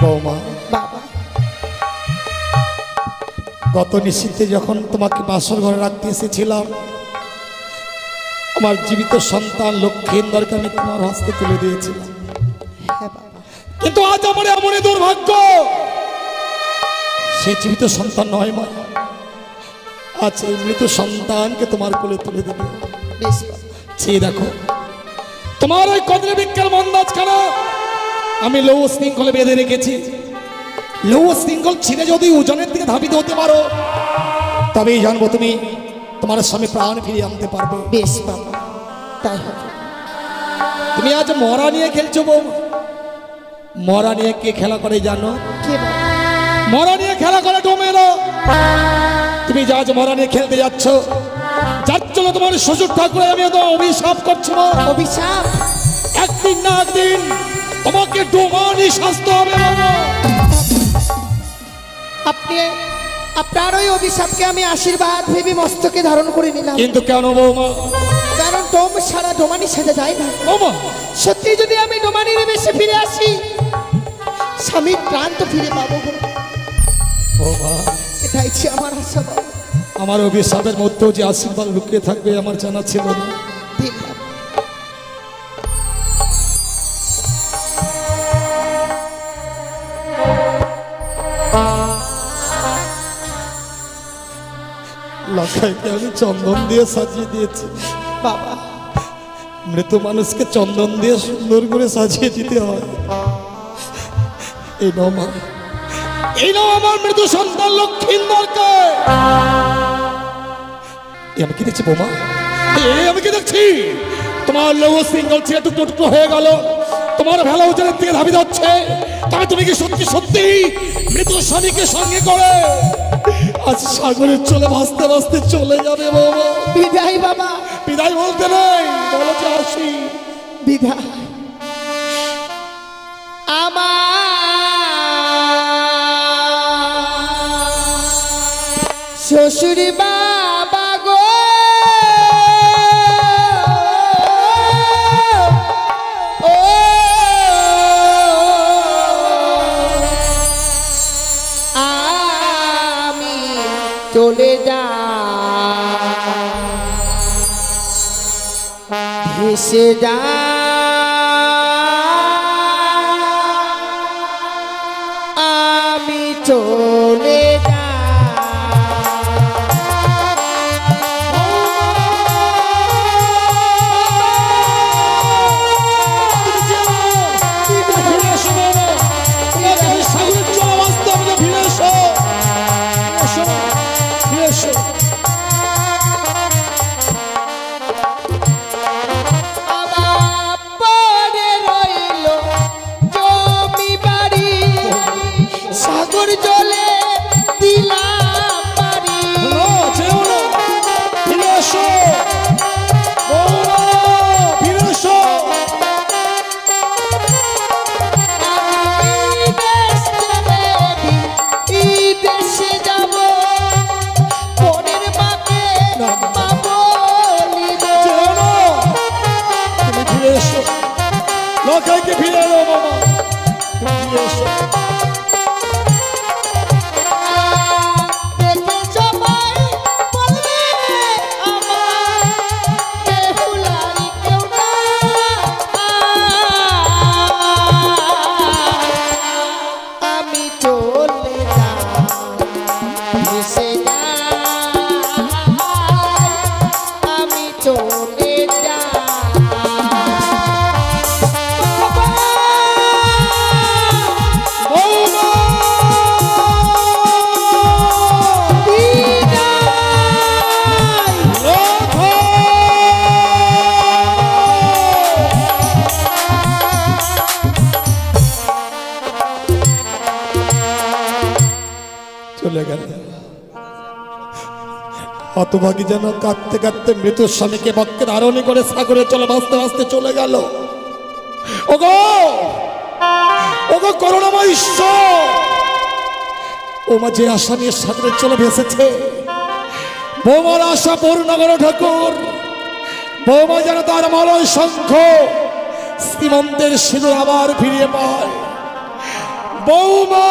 বৌমা, বাবা, গত নিশীথে যখন তোমাকে বাসর ঘরে রাখতে এসেছিলাম, আমার জীবিত সন্তান লক্ষ্মীন্দরকে আমি তোমার হস্তে তুলে দিয়েছিলাম। হ্যাঁ বাবা, কিন্তু আজ আমার এমন দুর্ভাগ্য, সে জীবিত সন্তান নয় মা, আজ এই মৃত সন্তানকে তোমার কোলে তুলে দেবে। বেশ বাবা। চেয়ে দেখো, তোমার ওই কদলী বৃক্ষের মন্দাজখানা আমি লৌহ শৃঙ্খলে বেঁধে রেখেছি। লৌহ শৃঙ্খল ছিঁড়ে যদি ওজনের দিকে ধাবিত হতে পারো, তবেই জানবো তুমি তোমার স্বামী প্রাণ ফিরিয়ে আনতে পারবে। বেশ বাবা, তাই হবে। তুমি আজ মরা নিয়ে খেলছো বউ। মরা নিয়ে কে খেলা করে জানো? কে বাবা? মরা নিয়ে খেলা করে ডোমেরা। তুমি যা আজ মরা নিয়ে খেলতে যাচ্ছ, যার জন্য তোমার শ্বশুর ঠাকুর আমি তো অভিশাপ করছি মা। অভিশাপ? একদিন না একদিন তোমাকে ডোমানি শাস্তি হবে বাবা। আপনি আপনার ওই অভিশাপকে আমি আশীর্বাদ ভেবে মস্তকে ধারণ করে নিলাম। কিন্তু কেন বৌমা? কারণ ডোম সারা ডোমানি সাজা যায় না। বৌমা, সত্যি যদি আমি ডোমানির বেশে ফিরে আসি, স্বামীর প্রাণ তো ফিরে পাবো গো। বৌমা, এটাই ছিল আমার আশা বাবা। আমার অভিশাপের মধ্যেও যে আশীর্বাদ লুকিয়ে থাকবে আমার জানা ছিল না। দিন বাবা। লখাইকে আমি চন্দন দিয়ে সাজিয়ে দিয়েছি বাবা, মৃত মানুষকে চন্দন দিয়ে সুন্দর করে সাজিয়ে দিতে হয়। এই নাও মা, এই নাও আমার মৃত সন্তান লক্ষ্মীন্দরকে। আমি কি দেখছি বৌমা? আমি কি দেখছি? তোমার লৌহ শৃঙ্খল ছিঁড়ে টুকরো টুকরো হয়ে গেল, তোমার ভেলা ওজনের দিকে ধাবিত হচ্ছে। তবে তুমি কি সত্যি সত্যি মৃত স্বামীকে সঙ্গে করে আজ সাগরে চলে ভাসতে ভাসতে চলে যাবে বৌমা? বিদায় বাবা। বিদায় বলতে নেই, বলো যে আসি। বিদায়। আমার শ্বশুর বাবা গো, ও আমি চলে যা ভেসে যা আমি চলে যা। বাবা সাগর জলে দিলাম পারি। না, যেও না, ফিরে এসো বৌমা, ফিরে এসো। আমি দেশ ছেড়ে এই দেশে যাব, পরের মাকে মা বলিব। যেও না, তুমি ফিরে এসো, লখাইকে ফিরে এলো বাবা, তুমি ফিরে এসো। দেখে সবাই বলবে আমার বেহুলারি কেউ না। আমি চলে যাই, ভেসে যাই, আমি চলে যাই। বৌমা, চলে গেল। হতভাগী যেন কাঁদতে কাঁদতে মৃত স্বামীকে বক্ষে ধারণী করে সাগরে চলে ভাসতে ভাসতে চলে গেল। ওগো, ওগো করুণাময় ঈশ্বর, ওমা যে আশা নিয়ে সাগরে চলে ভেসেছে, বৌমার আশা পূর্ণ করো ঠাকুর। বৌমা যেন তার মলয় শঙ্খ শ্রীমন্তের সিঁদুর আবার ফিরিয়ে পায়। বৌমা।